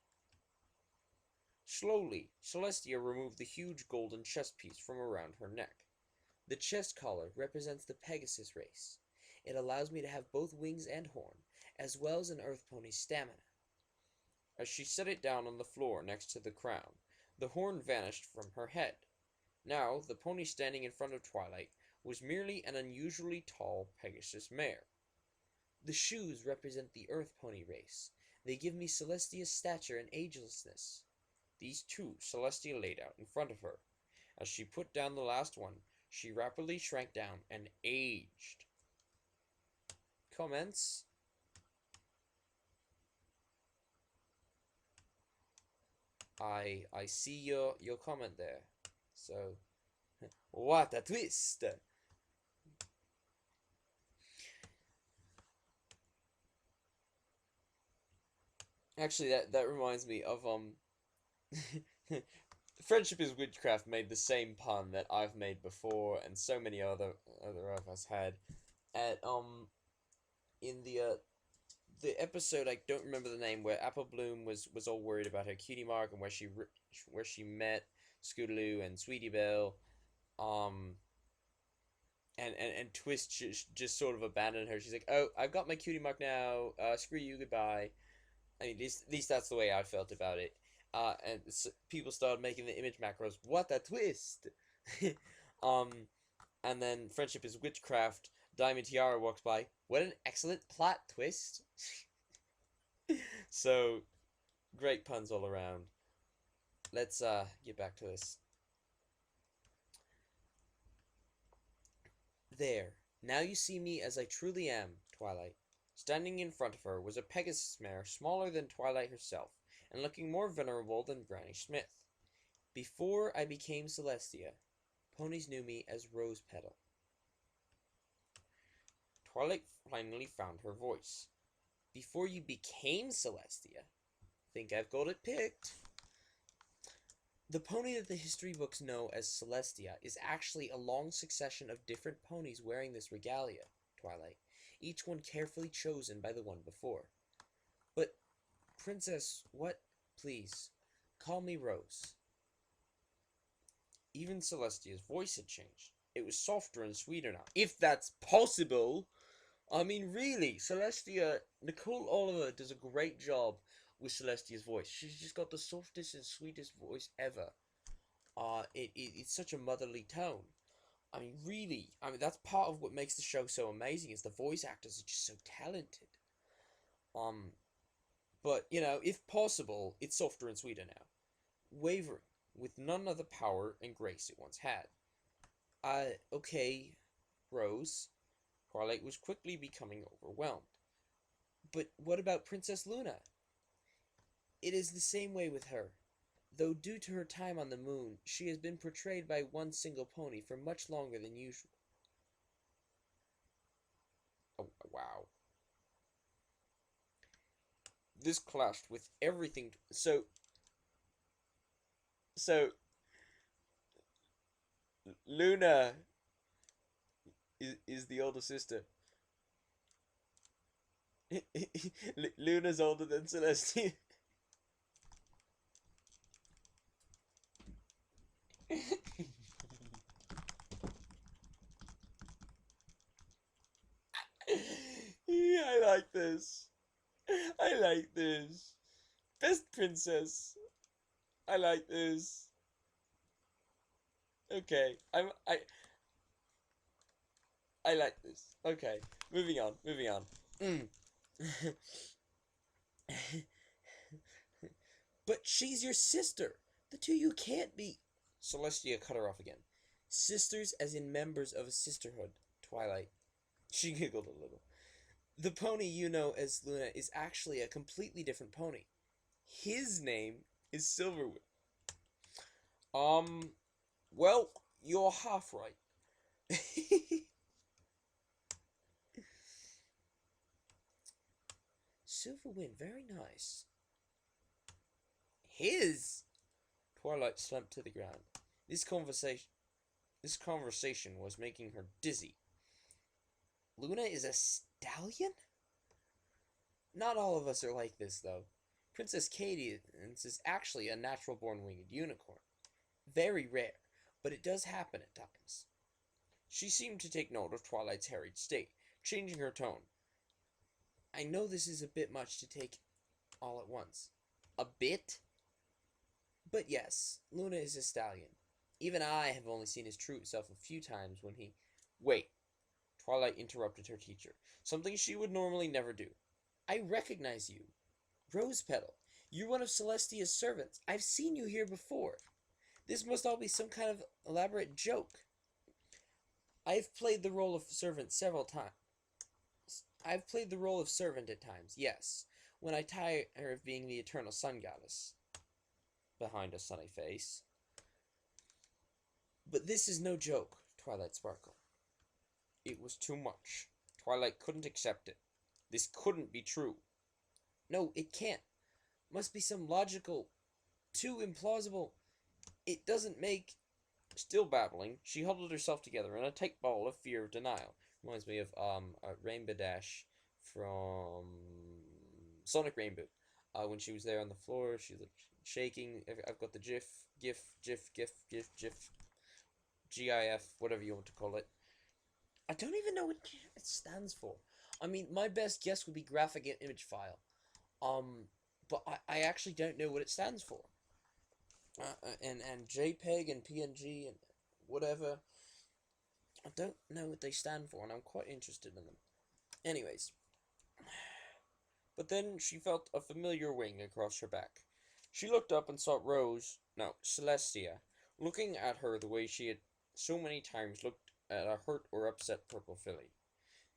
Slowly, Celestia removed the huge golden chest piece from around her neck. The chest collar represents the Pegasus race. It allows me to have both wings and horn, as well as an earth pony's stamina. As she set it down on the floor next to the crown, the horn vanished from her head. Now, the pony standing in front of Twilight was merely an unusually tall Pegasus mare. The shoes represent the earth pony race. They give me Celestia's stature and agelessness. These 2 Celestia laid out in front of her. As she put down the last one, she rapidly shrank down and aged. Comments? I see your comment there. So, what a twist! Actually, that reminds me of Friendship is Witchcraft made the same pun that I've made before, and so many other of us had. At in the episode, I don't remember the name, where Apple Bloom was all worried about her cutie mark and where she met Scootaloo and Sweetie Belle, and Twist just sort of abandoned her. She's like, "Oh, I've got my cutie mark now. Screw you, goodbye." I mean, at least that's the way I felt about it. And people started making the image macros. What a twist! And then Friendship is Witchcraft. Diamond Tiara walks by. What an excellent plot twist! So, great puns all around. Let's get back to this. There. Now you see me as I truly am, Twilight. Standing in front of her was a Pegasus mare smaller than Twilight herself, and looking more venerable than Granny Smith. Before I became Celestia, ponies knew me as Rose Petal. Twilight finally found her voice. Before you became Celestia? Think I've got it picked. The pony that the history books know as Celestia is actually a long succession of different ponies wearing this regalia, Twilight, each one carefully chosen by the one before. But, Princess, what? Please, call me Rose. Even Celestia's voice had changed. It was softer and sweeter now, if that's possible. I mean, really, Celestia, Nicole Oliver does a great job with Celestia's voice. She's just got the softest and sweetest voice ever. It's such a motherly tone. I mean, really, I mean that's part of what makes the show so amazing is the voice actors are just so talented. Um, but you know, if possible, it's softer and sweeter now, wavering with none of the power and grace it once had. Okay, Rose. Twilight was quickly becoming overwhelmed. But what about Princess Luna? It is the same way with her. Though due to her time on the moon, she has been portrayed by one single pony for much longer than usual. Oh, wow. This clashed with everything. So Luna is the older sister. Luna's older than Celestia. Yeah, I like this. I like this. Best princess. I like this. Okay, I like this. Okay, moving on, moving on. Mm. But she's your sister. The two you can't be. Celestia cut her off again. Sisters, as in members of a sisterhood. Twilight. She giggled a little. The pony you know as Luna is actually a completely different pony. His name is Silverwood. Um, well, you're half right. Silverwind, very nice. His? Twilight slumped to the ground. This conversation was making her dizzy. Luna is a stallion? Not all of us are like this, though. Princess Katie is actually a natural-born winged unicorn. Very rare, but it does happen at times. She seemed to take note of Twilight's harried state, changing her tone. I know this is a bit much to take all at once. A bit? But yes, Luna is a stallion. Even I have only seen his true self a few times when he... Wait. Twilight interrupted her teacher. Something she would normally never do. I recognize you. Rose Petal. You're one of Celestia's servants. I've seen you here before. This must all be some kind of elaborate joke. I've played the role of servant several times. I've played the role of servant at times, yes. When I tire of being the eternal sun goddess. Behind a sunny face. But this is no joke, Twilight sparkled. It was too much. Twilight couldn't accept it. This couldn't be true. No, it can't. Must be some logical, too implausible. It doesn't make... Still babbling, she huddled herself together in a tight ball of fear of denial. Reminds me of Rainbow Dash from Sonic Rainbow. When she was there on the floor, she was shaking. I've got the GIF, GIF, whatever you want to call it. I don't even know what it stands for. I mean, my best guess would be graphic image file. But I actually don't know what it stands for. And JPEG and PNG and whatever. I don't know what they stand for, and I'm quite interested in them. Anyways. But then she felt a familiar wing across her back. She looked up and saw Celestia, looking at her the way she had so many times looked at a hurt or upset purple filly.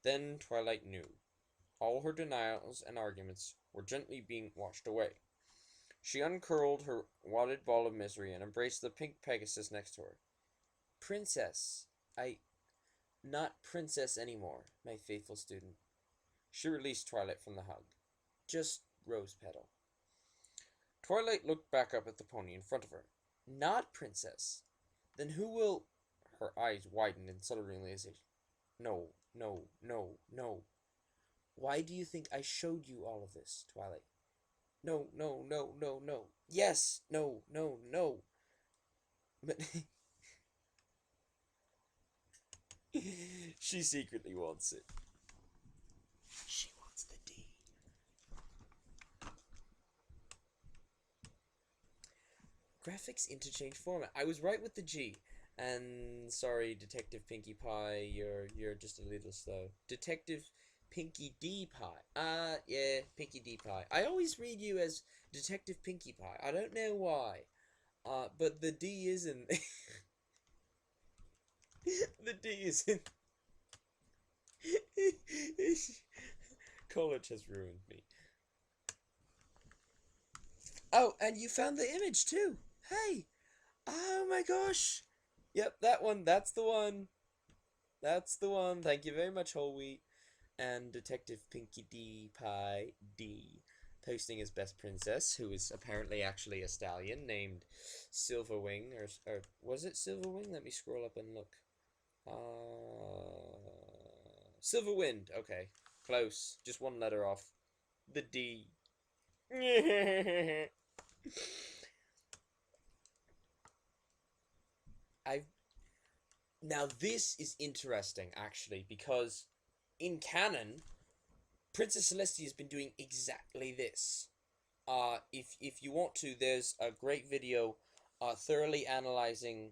Then Twilight knew. All her denials and arguments were gently being washed away. She uncurled her wadded ball of misery and embraced the pink Pegasus next to her. Princess, not princess anymore, my faithful student. She released Twilight from the hug. Just Rose Petal. Twilight looked back up at the pony in front of her. not princess, then who will... Her eyes widened in subtle realization. No, no, no, no. Why do you think I showed you all of this, Twilight? No, no, no, no, no. Yes, no, no, no. But she secretly wants it. She wants the D. Graphics interchange format. I was right with the G. And sorry, Detective Pinkie Pie, you're just a little slow. Detective Pinkie D Pie. Yeah, Pinkie D Pie. I always read you as Detective Pinkie Pie. I don't know why. But the D isn't. The D isn't. College has ruined me. Oh, and you found the image too. Hey. Oh my gosh. Yep, that one. That's the one. That's the one. Thank you very much, Whole Wheat. And Detective Pinkie D Pie D posting as best princess, who is apparently actually a stallion named Silverwing, or was it Silverwing? Let me scroll up and look. Silverwind. Okay, close. Just one letter off. The D. I've Now this is interesting actually, because in canon, Princess Celestia has been doing exactly this. If you want to, there's a great video, thoroughly analyzing.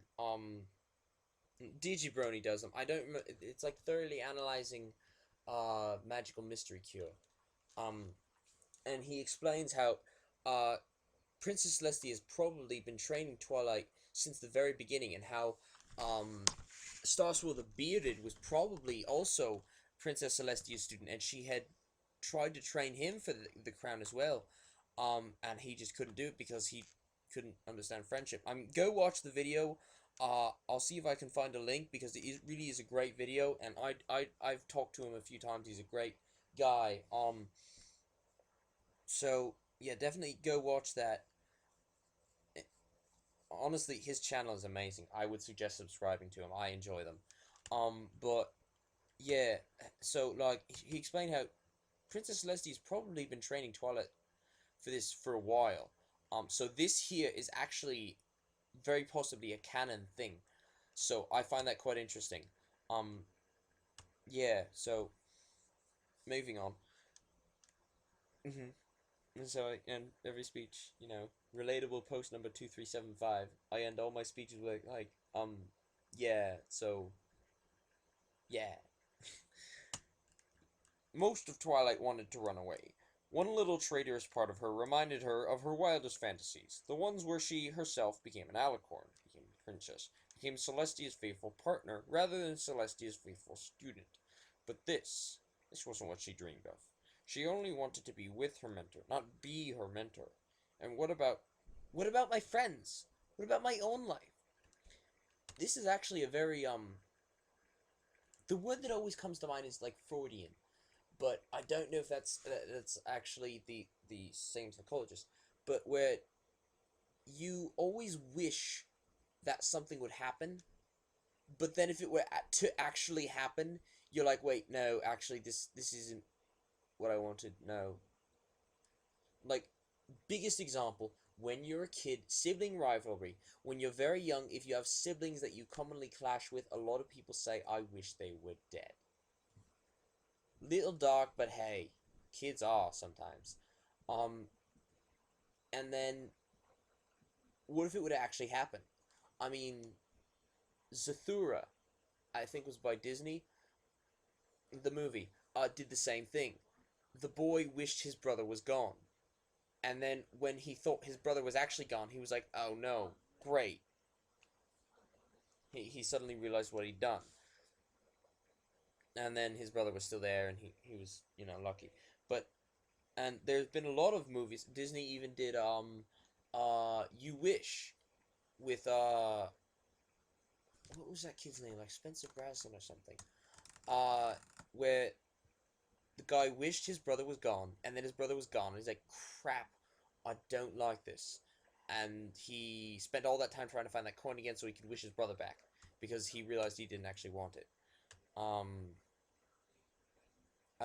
DigiBrony does them. I don't remember. It's like thoroughly analyzing, Magical Mystery Cure. Um, and he explains how, Princess Celestia has probably been training Twilight since the very beginning, and how, Starswell the Bearded was probably also Princess Celestia's student, and she had tried to train him for the crown as well. And he just couldn't do it because he couldn't understand friendship. Go watch the video. I'll see if I can find a link, because it really is a great video, and I've talked to him a few times. He's a great guy. So yeah, definitely go watch that. Honestly, his channel is amazing. I would suggest subscribing to him. I enjoy them. But yeah, so like he explained how Princess Celestia's probably been training Twilight for this for a while. So this here is actually very possibly a canon thing. So I find that quite interesting. Um, yeah. So moving on. And so I end every speech, relatable post number 2375. I end all my speeches with yeah. So yeah. Most of Twilight wanted to run away. One little traitorous part of her reminded her of her wildest fantasies, the ones where she herself became an alicorn, became a princess, became Celestia's faithful partner rather than Celestia's faithful student. But this wasn't what she dreamed of. She only wanted to be with her mentor, not be her mentor. And what about my friends? What about my own life? This is actually a very the word that always comes to mind is like Freudian, but I don't know if that's actually the same psychologist. But where you always wish that something would happen, but then if it were to actually happen, you're like, wait, no, actually, this isn't what I wanted. No, like biggest example. When you're a kid, sibling rivalry. When you're very young, if you have siblings that you commonly clash with, a lot of people say, I wish they were dead. Little dark, but hey, kids are sometimes. Um, and then what if it would actually happen? I mean, Zathura, I think was by Disney. The movie did the same thing. The boy wished his brother was gone, and then when he thought his brother was actually gone, he was like, "Oh no, great!" He suddenly realized what he'd done, and then his brother was still there, and he was lucky. But and there's been a lot of movies. Disney even did You Wish with what was that kid's name, like Spencer Brasson or something, where the guy wished his brother was gone, and then his brother was gone, and he's like, crap, I don't like this. and he spent all that time trying to find that coin again so he could wish his brother back, because he realized he didn't actually want it. I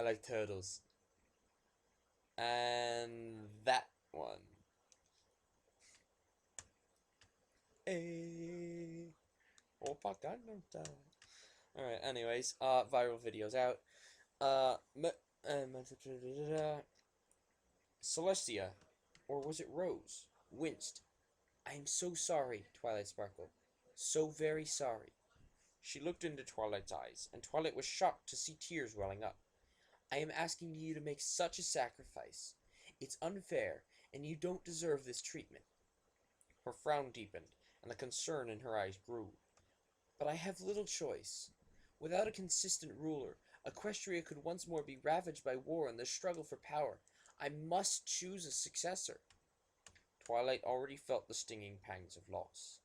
like turtles. And that one. Hey. Alright, anyways, viral videos out. Celestia, or was it Rose, winced. I am so sorry, Twilight sparkled. So very sorry. She looked into Twilight's eyes, and Twilight was shocked to see tears welling up. I am asking you to make such a sacrifice. It's unfair, and you don't deserve this treatment. Her frown deepened, and the concern in her eyes grew. But I have little choice. Without a consistent ruler, Equestria could once more be ravaged by war and the struggle for power. I must choose a successor. Twilight already felt the stinging pangs of loss.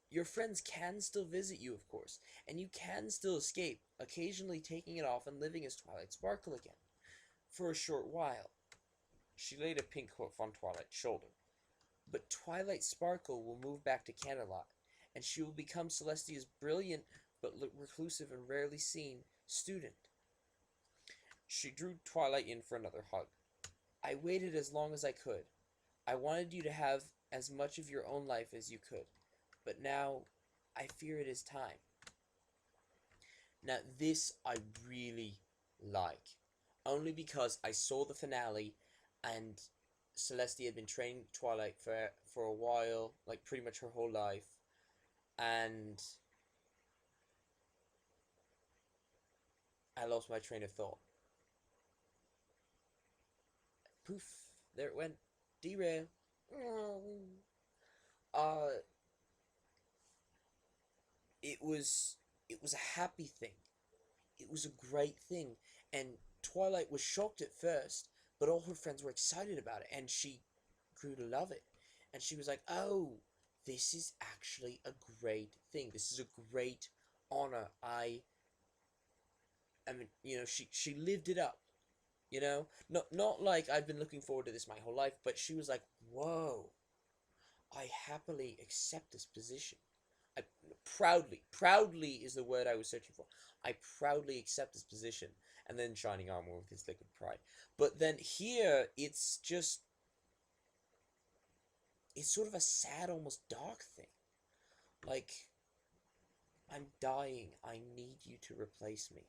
Your friends can still visit you, of course, and you can still escape, occasionally taking it off and living as Twilight Sparkle again. For a short while. She laid a pink hoof on Twilight's shoulder. But Twilight Sparkle will move back to Canterlot, and she will become Celestia's brilliant but reclusive and rarely seen student. She drew Twilight in for another hug. I waited as long as I could. I wanted you to have as much of your own life as you could. But now, I fear it is time. Now, this I really like. Only because I saw the finale, and Celestia had been training Twilight for a while, like pretty much her whole life. And I lost my train of thought. Poof, there it went. Derail. It was a happy thing. It was a great thing, and Twilight was shocked at first, but all her friends were excited about it, and she grew to love it. And she was like, "Oh, this is actually a great thing. This is a great honor. I mean, she lived it up. Not like I've been looking forward to this my whole life, but she was like, whoa, I happily accept this position. I proudly is the word I was searching for. I proudly accept this position." And then shining armor with his liquid pride. But then here, it's sort of a sad, almost dark thing. Like, I'm dying. I need you to replace me.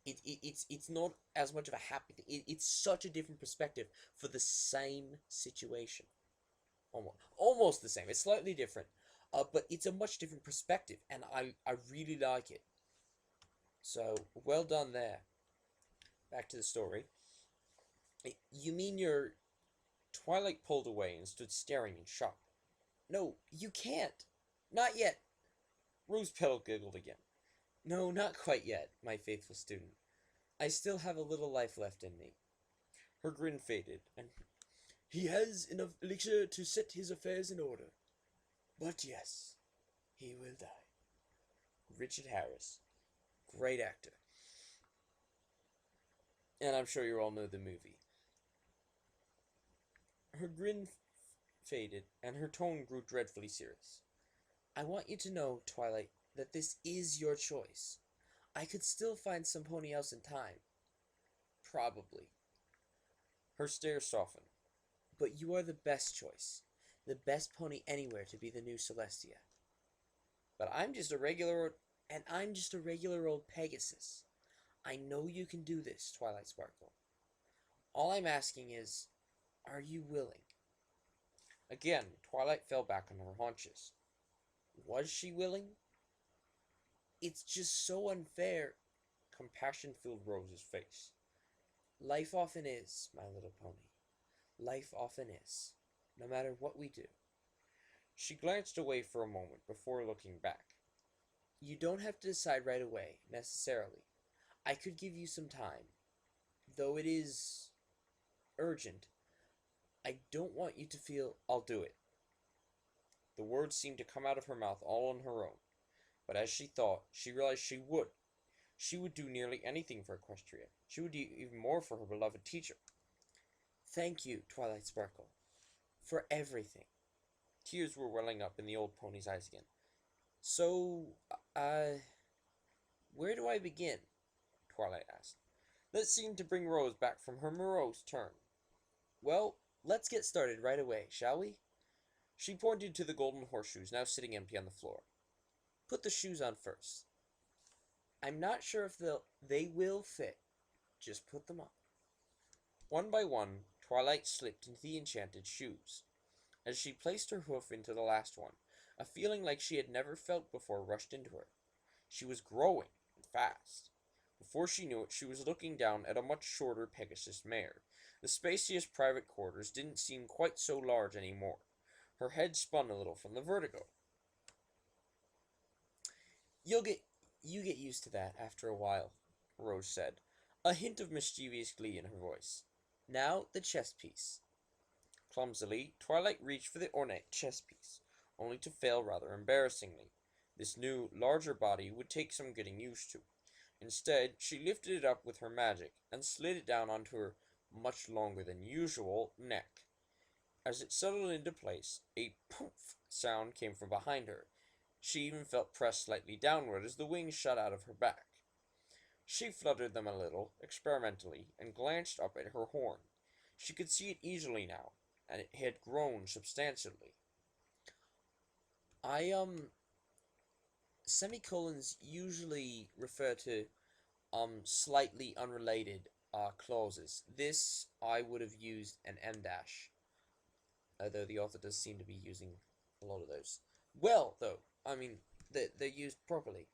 It's not as much of a happy thing. It's such a different perspective for the same situation. Almost the same. It's slightly different, but it's a much different perspective, and I really like it. So well done there. Back to the story. You mean your Twilight pulled away and stood staring in shock. No, you can't. Not yet. Rose Petal giggled again. No, not quite yet, my faithful student. I still have a little life left in me. Her grin faded, and he has enough elixir to set his affairs in order. But yes, he will die. Richard Harris. Great actor. And I'm sure you all know the movie. Her grin faded, and her tone grew dreadfully serious. I want you to know, Twilight, that this is your choice. I could still find some pony else in time. Probably. Her stare softened. But you are the best choice. The best pony anywhere to be the new Celestia. But I'm just a regular old Pegasus. I know you can do this, Twilight Sparkle. All I'm asking is, are you willing? Again, Twilight fell back on her haunches. Was she willing? It's just so unfair. Compassion filled Rose's face. Life often is, my little pony. Life often is, no matter what we do. She glanced away for a moment before looking back. You don't have to decide right away, necessarily. I could give you some time. Though it is urgent, I don't want you to feel I'll do it. The words seemed to come out of her mouth all on her own. But as she thought, she realized she would. She would do nearly anything for Equestria. She would do even more for her beloved teacher. Thank you, Twilight Sparkle. for everything. Tears were welling up in the old pony's eyes again. So, where do I begin? Twilight asked. That seemed to bring Rose back from her morose turn. Well, let's get started right away, shall we? She pointed to the golden horseshoes now sitting empty on the floor. Put the shoes on first. I'm not sure if they will fit. Just put them on. One by one, Twilight slipped into the enchanted shoes. As she placed her hoof into the last one, a feeling like she had never felt before rushed into her. She was growing, and fast. Before she knew it, she was looking down at a much shorter Pegasus mare. The spacious private quarters didn't seem quite so large anymore. Her head spun a little from the vertigo. You get used to that after a while, Rose said, a hint of mischievous glee in her voice. Now the chess piece. Clumsily, Twilight reached for the ornate chess piece, only to fail rather embarrassingly. This new, larger body would take some getting used to. Instead, she lifted it up with her magic and slid it down onto her much longer than usual neck. As it settled into place, a poof sound came from behind her. She even felt pressed slightly downward as the wings shot out of her back. She fluttered them a little, experimentally, and glanced up at her horn. She could see it easily now, and it had grown substantially. Semicolons usually refer to, slightly unrelated, clauses. This, I would have used an M dash, although the author does seem to be using a lot of those. Well, though, I mean, they're used properly.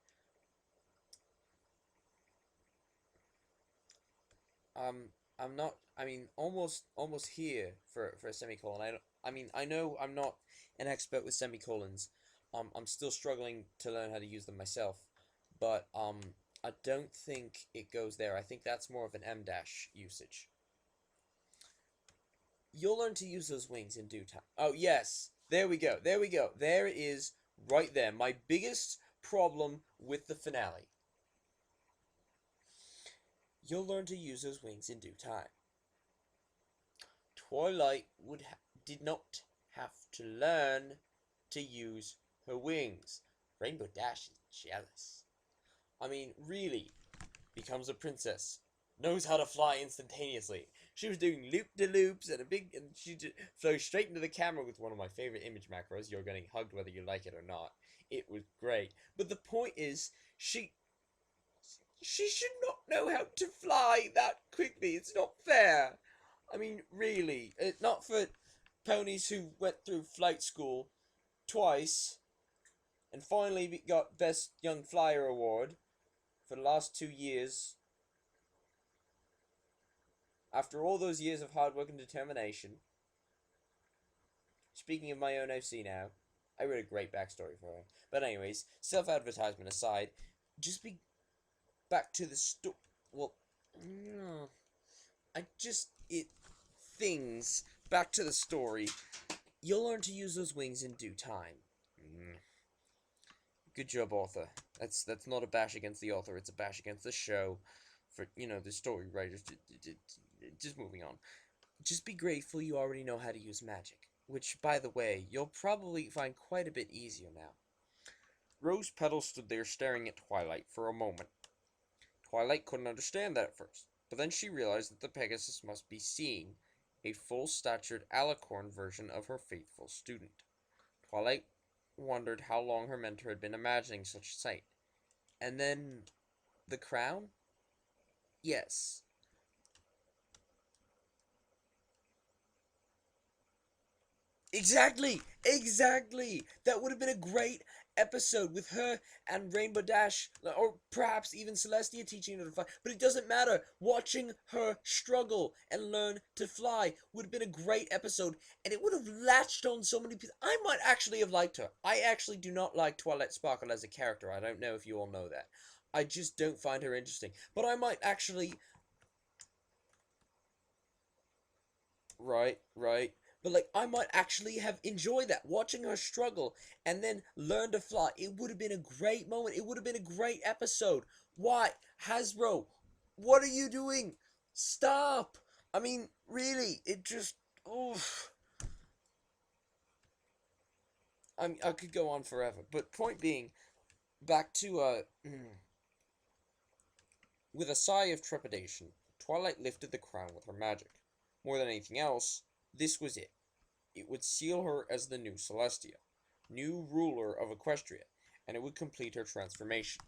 I'm not. I mean, almost here for a semicolon. I know I'm not an expert with semicolons. I'm still struggling to learn how to use them myself, but I don't think it goes there. I think that's more of an M dash usage. You'll learn to use those wings in due time. Oh yes, there we go. There we go. There it is, right there. My biggest problem with the finale. You'll learn to use those wings in due time. Twilight did not have to learn to use her wings. Rainbow Dash is jealous. I mean, really, becomes a princess. Knows how to fly instantaneously. She was doing loop-de-loops and she just flew straight into the camera with one of my favorite image macros. You're getting hugged whether you like it or not. It was great. But the point is, she should not know how to fly that quickly. It's not fair. I mean, really, not for ponies who went through flight school twice and finally got Best Young Flyer award for the last 2 years. After all those years of hard work and determination. Speaking of my own OC now, I wrote a great backstory for her. But anyways, self-advertisement aside, just be back to the well, no. Things. Back to the story. You'll learn to use those wings in due time. Good job, author. That's not a bash against the author, it's a bash against the show. For, the story writers. Just moving on. Just be grateful you already know how to use magic. Which, by the way, you'll probably find quite a bit easier now. Rose Petal stood there staring at Twilight for a moment. Twilight couldn't understand that at first, but then she realized that the Pegasus must be seeing a full-statured alicorn version of her faithful student. Twilight wondered how long her mentor had been imagining such a sight. And then, the crown? Yes. Exactly! That would have been a great episode with her and Rainbow Dash, or perhaps even Celestia teaching her to fly. But it doesn't matter. Watching her struggle and learn to fly would have been a great episode, and it would have latched on so many people. I might actually have liked her. I actually do not like Twilight Sparkle as a character. I don't know if you all know that. I just don't find her interesting. But I might actually... Right. But, I might actually have enjoyed that. Watching her struggle and then learn to fly. It would have been a great moment. It would have been a great episode. Why? Hasbro, what are you doing? Stop! I mean, really, it just... Oof. I could go on forever, but point being, back to with a sigh of trepidation, Twilight lifted the crown with her magic. More than anything else, this was it. It would seal her as the new Celestia, new ruler of Equestria, and it would complete her transformation.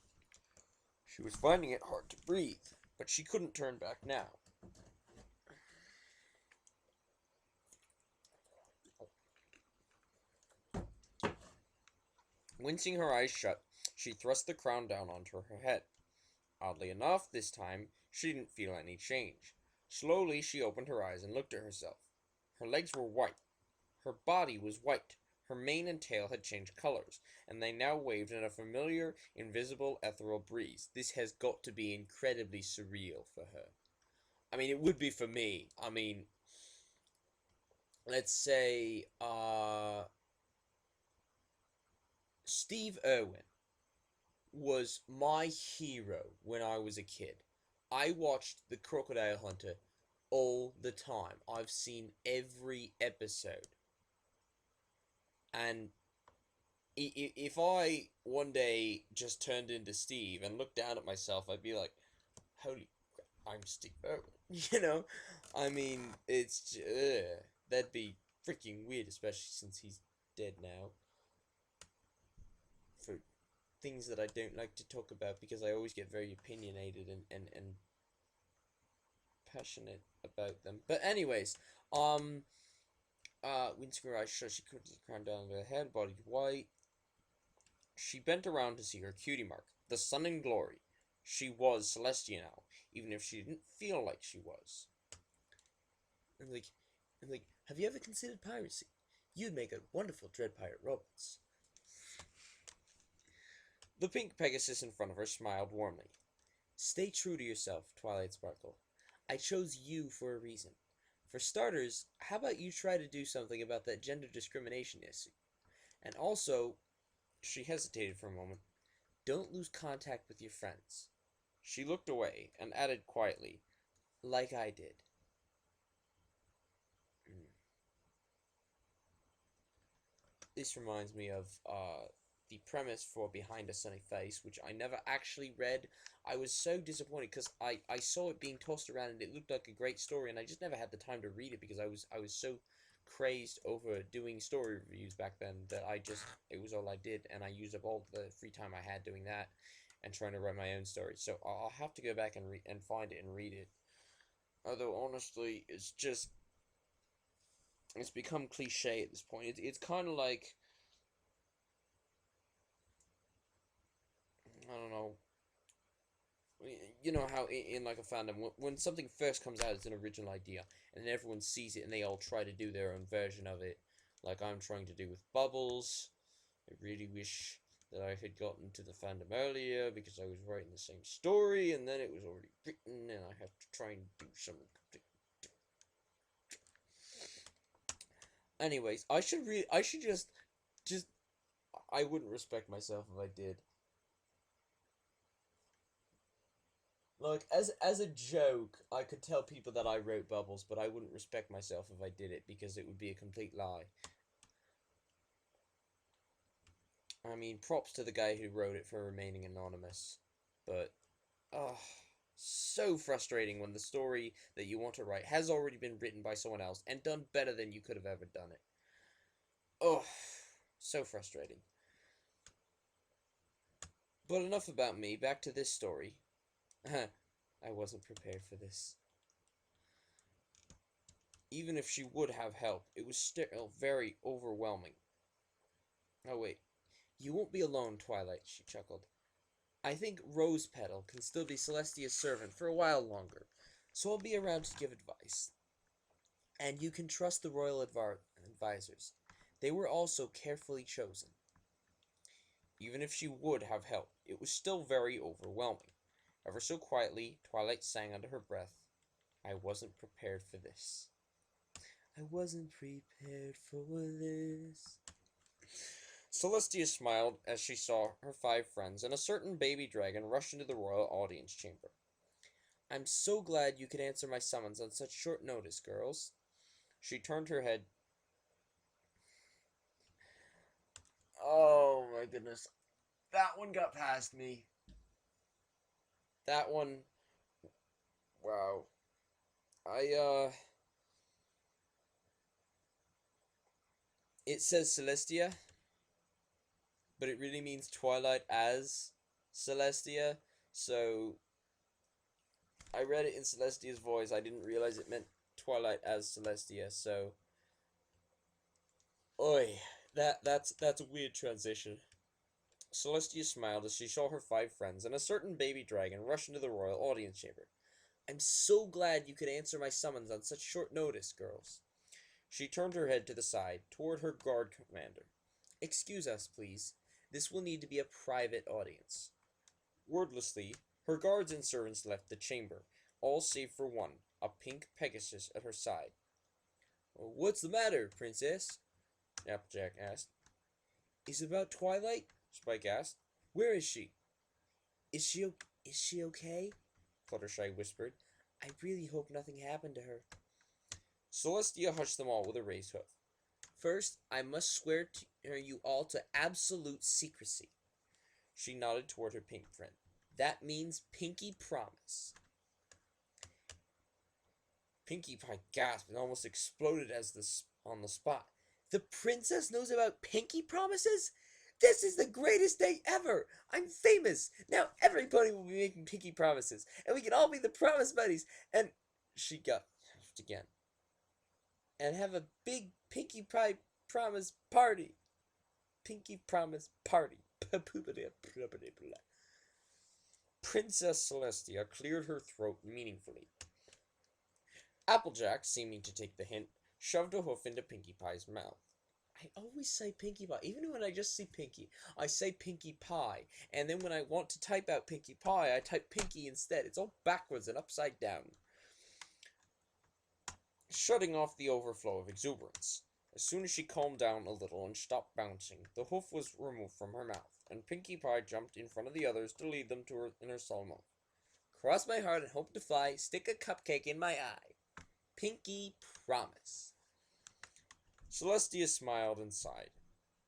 She was finding it hard to breathe, but she couldn't turn back now. Wincing her eyes shut, she thrust the crown down onto her head. Oddly enough, this time, she didn't feel any change. Slowly, she opened her eyes and looked at herself. Her legs were white. Her body was white. Her mane and tail had changed colors, and they now waved in a familiar, invisible, ethereal breeze. This has got to be incredibly surreal for her. I mean, it would be for me. I mean, let's say, Steve Irwin was my hero when I was a kid. I watched The Crocodile Hunter all the time. I've seen every episode. And if I one day just turned into Steve and looked down at myself, I'd be like, holy crap, I'm Steve Irwin. You know? I mean, it's... that'd be freaking weird, especially since he's dead now. For things that I don't like to talk about, because I always get very opinionated and passionate about them. But anyways, wincing her eyes shut, she put the crown down on her head, body white. She bent around to see her cutie mark, the sun in glory. She was Celestia now, even if she didn't feel like she was. I'm like, have you ever considered piracy? You'd make a wonderful Dread Pirate Roberts. The pink Pegasus in front of her smiled warmly. Stay true to yourself, Twilight Sparkle. I chose you for a reason. For starters, how about you try to do something about that gender discrimination issue? And also, she hesitated for a moment, don't lose contact with your friends. She looked away and added quietly, like I did. This reminds me of the premise for Behind a Sunny Face, which I never actually read. I was so disappointed because I saw it being tossed around and it looked like a great story, and I just never had the time to read it because I was so crazed over doing story reviews back then that it was all I did, and I used up all the free time I had doing that and trying to write my own story. So I'll have to go back and find it and read it. Although honestly, it's become cliche at this point. It's kind of like, I don't know. You know how in like a fandom, when something first comes out as an original idea, and then everyone sees it and they all try to do their own version of it, like I'm trying to do with Bubbles. I really wish that I had gotten to the fandom earlier because I was writing the same story and then it was already written and I have to try and do something completely different. Anyways, I should just I wouldn't respect myself if I did. Like, as a joke, I could tell people that I wrote Bubbles, but I wouldn't respect myself if I did it, because it would be a complete lie. I mean, props to the guy who wrote it for remaining anonymous. But, so frustrating when the story that you want to write has already been written by someone else, and done better than you could have ever done it. Oh, so frustrating. But enough about me, back to this story. I wasn't prepared for this. Even if she would have help, it was still very overwhelming. Oh wait, you won't be alone, Twilight, she chuckled. I think Rose Petal can still be Celestia's servant for a while longer, so I'll be around to give advice. And you can trust the royal advisors. They were also carefully chosen. Even if she would have help, it was still very overwhelming. Ever so quietly, Twilight sang under her breath, I wasn't prepared for this. I wasn't prepared for this. Celestia smiled as she saw her 5 friends and a certain baby dragon rush into the royal audience chamber. I'm so glad you could answer my summons on such short notice, girls. She turned her head Oh my goodness. That one got past me. That one. Wow. I, It says Celestia, but it really means Twilight as Celestia. So I read it in Celestia's voice. I didn't realize it meant Twilight as Celestia. So, oi, that's a weird transition. Celestia smiled as she saw her 5 friends and a certain baby dragon rush into the royal audience chamber. I'm so glad you could answer my summons on such short notice, girls. She turned her head to the side, toward her guard commander. Excuse us, please. This will need to be a private audience. Wordlessly, her guards and servants left the chamber, all save for one, a pink Pegasus at her side. What's the matter, Princess? Applejack asked. Is it about Twilight? Spike asked. Where is she? Is she okay? Fluttershy whispered. I really hope nothing happened to her. Celestia hushed them all with a raised hoof. First, I must swear to you all to absolute secrecy. She nodded toward her pink friend. That means pinky promise. Pinkie Pie gasped and almost exploded on the spot. The princess knows about pinky promises? This is the greatest day ever! I'm famous! Now everybody will be making pinky promises, and we can all be the promise buddies, and... She gasped again. And have a big Pinkie Pie promise party. Pinky promise party. Princess Celestia cleared her throat meaningfully. Applejack, seeming to take the hint, shoved a hoof into Pinkie Pie's mouth. I always say Pinkie Pie. Even when I just see Pinkie, I say Pinkie Pie. And then when I want to type out Pinkie Pie, I type Pinkie instead. It's all backwards and upside down. Shutting off the overflow of exuberance. As soon as she calmed down a little and stopped bouncing, the hoof was removed from her mouth, and Pinkie Pie jumped in front of the others to lead them to her inner solemn oath. Cross my heart and hope to fly, stick a cupcake in my eye. Pinky promise. Celestia smiled and sighed.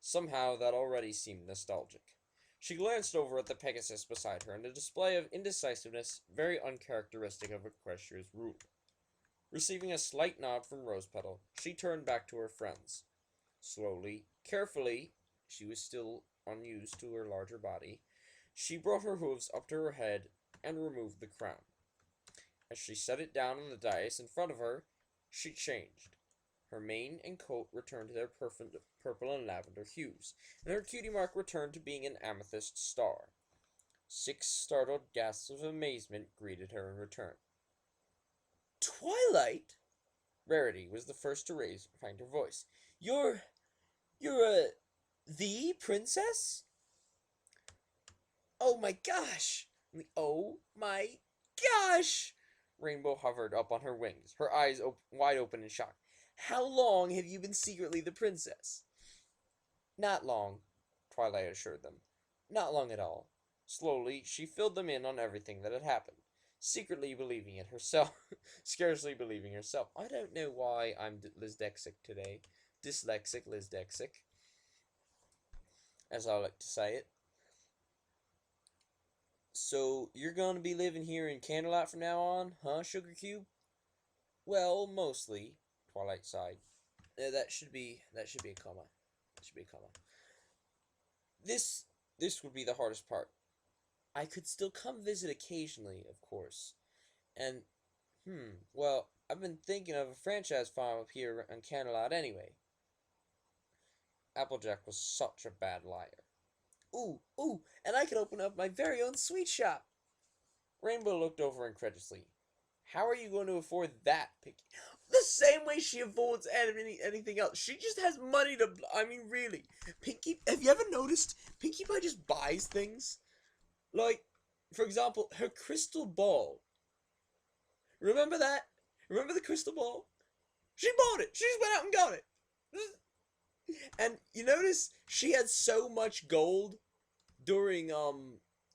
Somehow that already seemed nostalgic. She glanced over at the Pegasus beside her in a display of indecisiveness very uncharacteristic of Equestria's ruler. Receiving a slight nod from Rosepetal, she turned back to her friends. Slowly, carefully, she was still unused to her larger body, she brought her hooves up to her head and removed the crown. As she set it down on the dais in front of her, she changed. Her mane and coat returned to their purple and lavender hues, and her cutie mark returned to being an amethyst star. 6 startled gasps of amazement greeted her in return. Twilight? Rarity was the first to find her voice. You're the princess? Oh my gosh! Oh my gosh! Rainbow hovered up on her wings, her eyes wide open in shock. How long have you been secretly the princess? Not long, Twilight assured them. Not long at all. Slowly, she filled them in on everything that had happened, secretly believing it herself, scarcely believing herself. I don't know why I'm dyslexic today. Dyslexic, Lizdexic, as I like to say it. So, you're going to be living here in Canterlot from now on, huh, Sugar Cube? Well, mostly, Twilight sighed. That should be a comma. That should be a comma. This would be the hardest part. I could still come visit occasionally, of course. And, well, I've been thinking of a franchise farm up here on Canterlot anyway. Applejack was such a bad liar. Ooh, and I could open up my very own sweet shop. Rainbow looked over incredulously. How are you going to afford that, Pinkie? The same way she affords anything else. She just has money to... I mean, really. Pinkie... Have you ever noticed? Pinkie Pie just buys things. Like, for example, her crystal ball. Remember that? Remember the crystal ball? She bought it. She just went out and got it. And you notice she had so much gold during,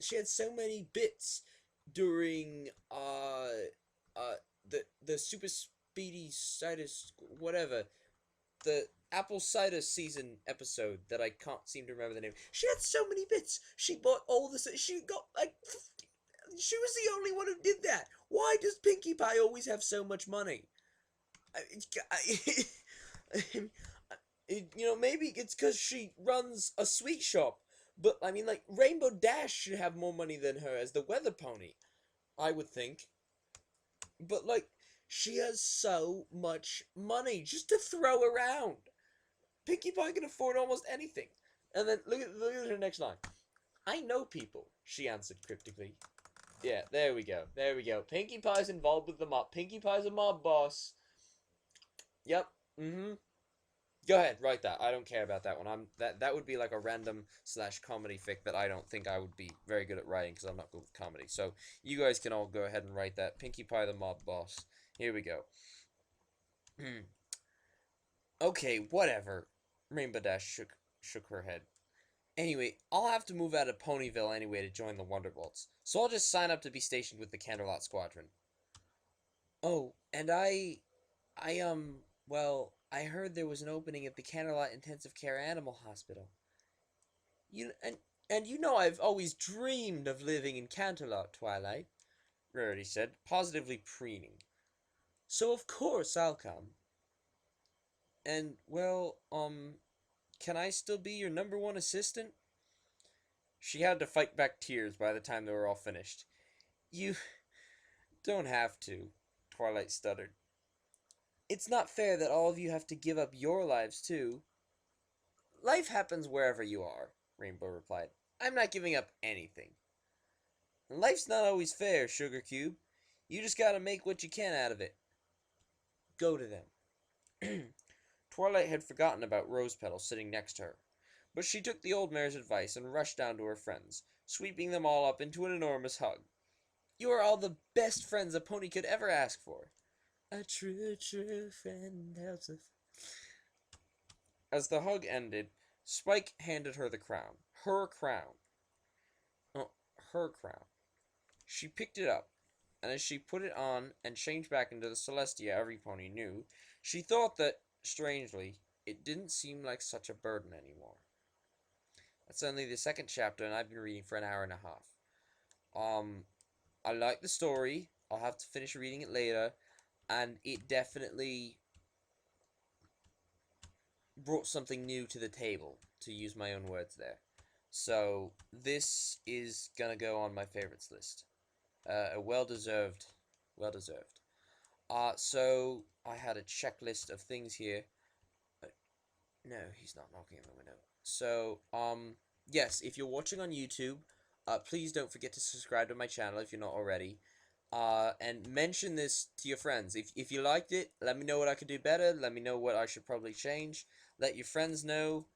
she had so many bits during, the super speedy situs, whatever, the apple cider season episode that I can't seem to remember the name. She had so many bits. She bought all this. She got like. She was the only one who did that. Why does Pinkie Pie always have so much money? Maybe it's because she runs a sweet shop. But I mean, like Rainbow Dash should have more money than her as the weather pony. I would think. But like, she has so much money just to throw around. Pinkie Pie can afford almost anything. And then look at her next line. I know people, she answered cryptically. Yeah, there we go. There we go. Pinkie Pie's involved with the mob. Pinkie Pie's a mob boss. Yep. Mm-hmm. Go ahead, write that. I don't care about that one. That would be like a random / comedy fic that I don't think I would be very good at writing because I'm not good with comedy. So you guys can all go ahead and write that. Pinkie Pie the mob boss. Here we go. Okay, whatever. Rainbow Dash shook her head. Anyway, I'll have to move out of Ponyville anyway to join the Wonderbolts, so I'll just sign up to be stationed with the Canterlot Squadron. Oh, and well, I heard there was an opening at the Canterlot Intensive Care Animal Hospital. You and you know I've always dreamed of living in Canterlot, Twilight, Rarity said, positively preening. So of course I'll come. And well, can I still be your #1 assistant? She had to fight back tears by the time they were all finished. You don't have to, Twilight stuttered. It's not fair that all of you have to give up your lives, too. Life happens wherever you are, Rainbow replied. I'm not giving up anything. Life's not always fair, Sugar Cube. You just gotta make what you can out of it. Go to them. Twilight had forgotten about Rose Petal sitting next to her, but she took the old mare's advice and rushed down to her friends, sweeping them all up into an enormous hug. You are all the best friends a pony could ever ask for. A true, true friend helps us. As the hug ended, Spike handed her the crown. Her crown. Oh, her crown. She picked it up, and as she put it on and changed back into the Celestia every pony knew, she thought that, strangely, it didn't seem like such a burden anymore. That's only the second chapter, and I've been reading for an hour and a half. I like the story. I'll have to finish reading it later, and it definitely brought something new to the table, to use my own words there. So, this is gonna go on my favorites list. A well-deserved. So, I had a checklist of things here. No, he's not knocking on the window. So, yes, if you're watching on YouTube, please don't forget to subscribe to my channel if you're not already. And mention this to your friends. If you liked it, let me know what I could do better. Let me know what I should probably change. Let your friends know.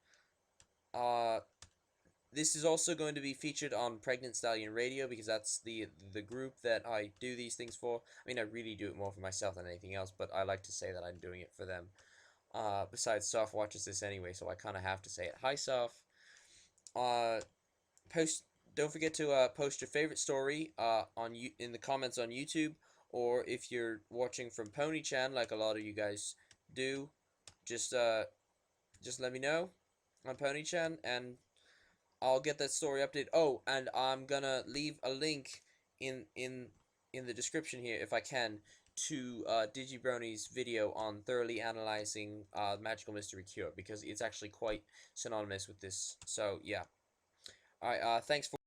This is also going to be featured on Pregnant Stallion Radio because that's the group that I do these things for. I mean, I really do it more for myself than anything else, but I like to say that I'm doing it for them. Besides, Soph watches this anyway, so I kind of have to say it. Hi, Soph. Don't forget to post your favorite story in the comments on YouTube, or if you're watching from ponychan, like a lot of you guys do, just let me know on ponychan, and I'll get that story updated. Oh, and I'm gonna leave a link in the description here, if I can, to DigiBrony's video on thoroughly analyzing Magical Mystery Cure, because it's actually quite synonymous with this. So, yeah. Alright, thanks for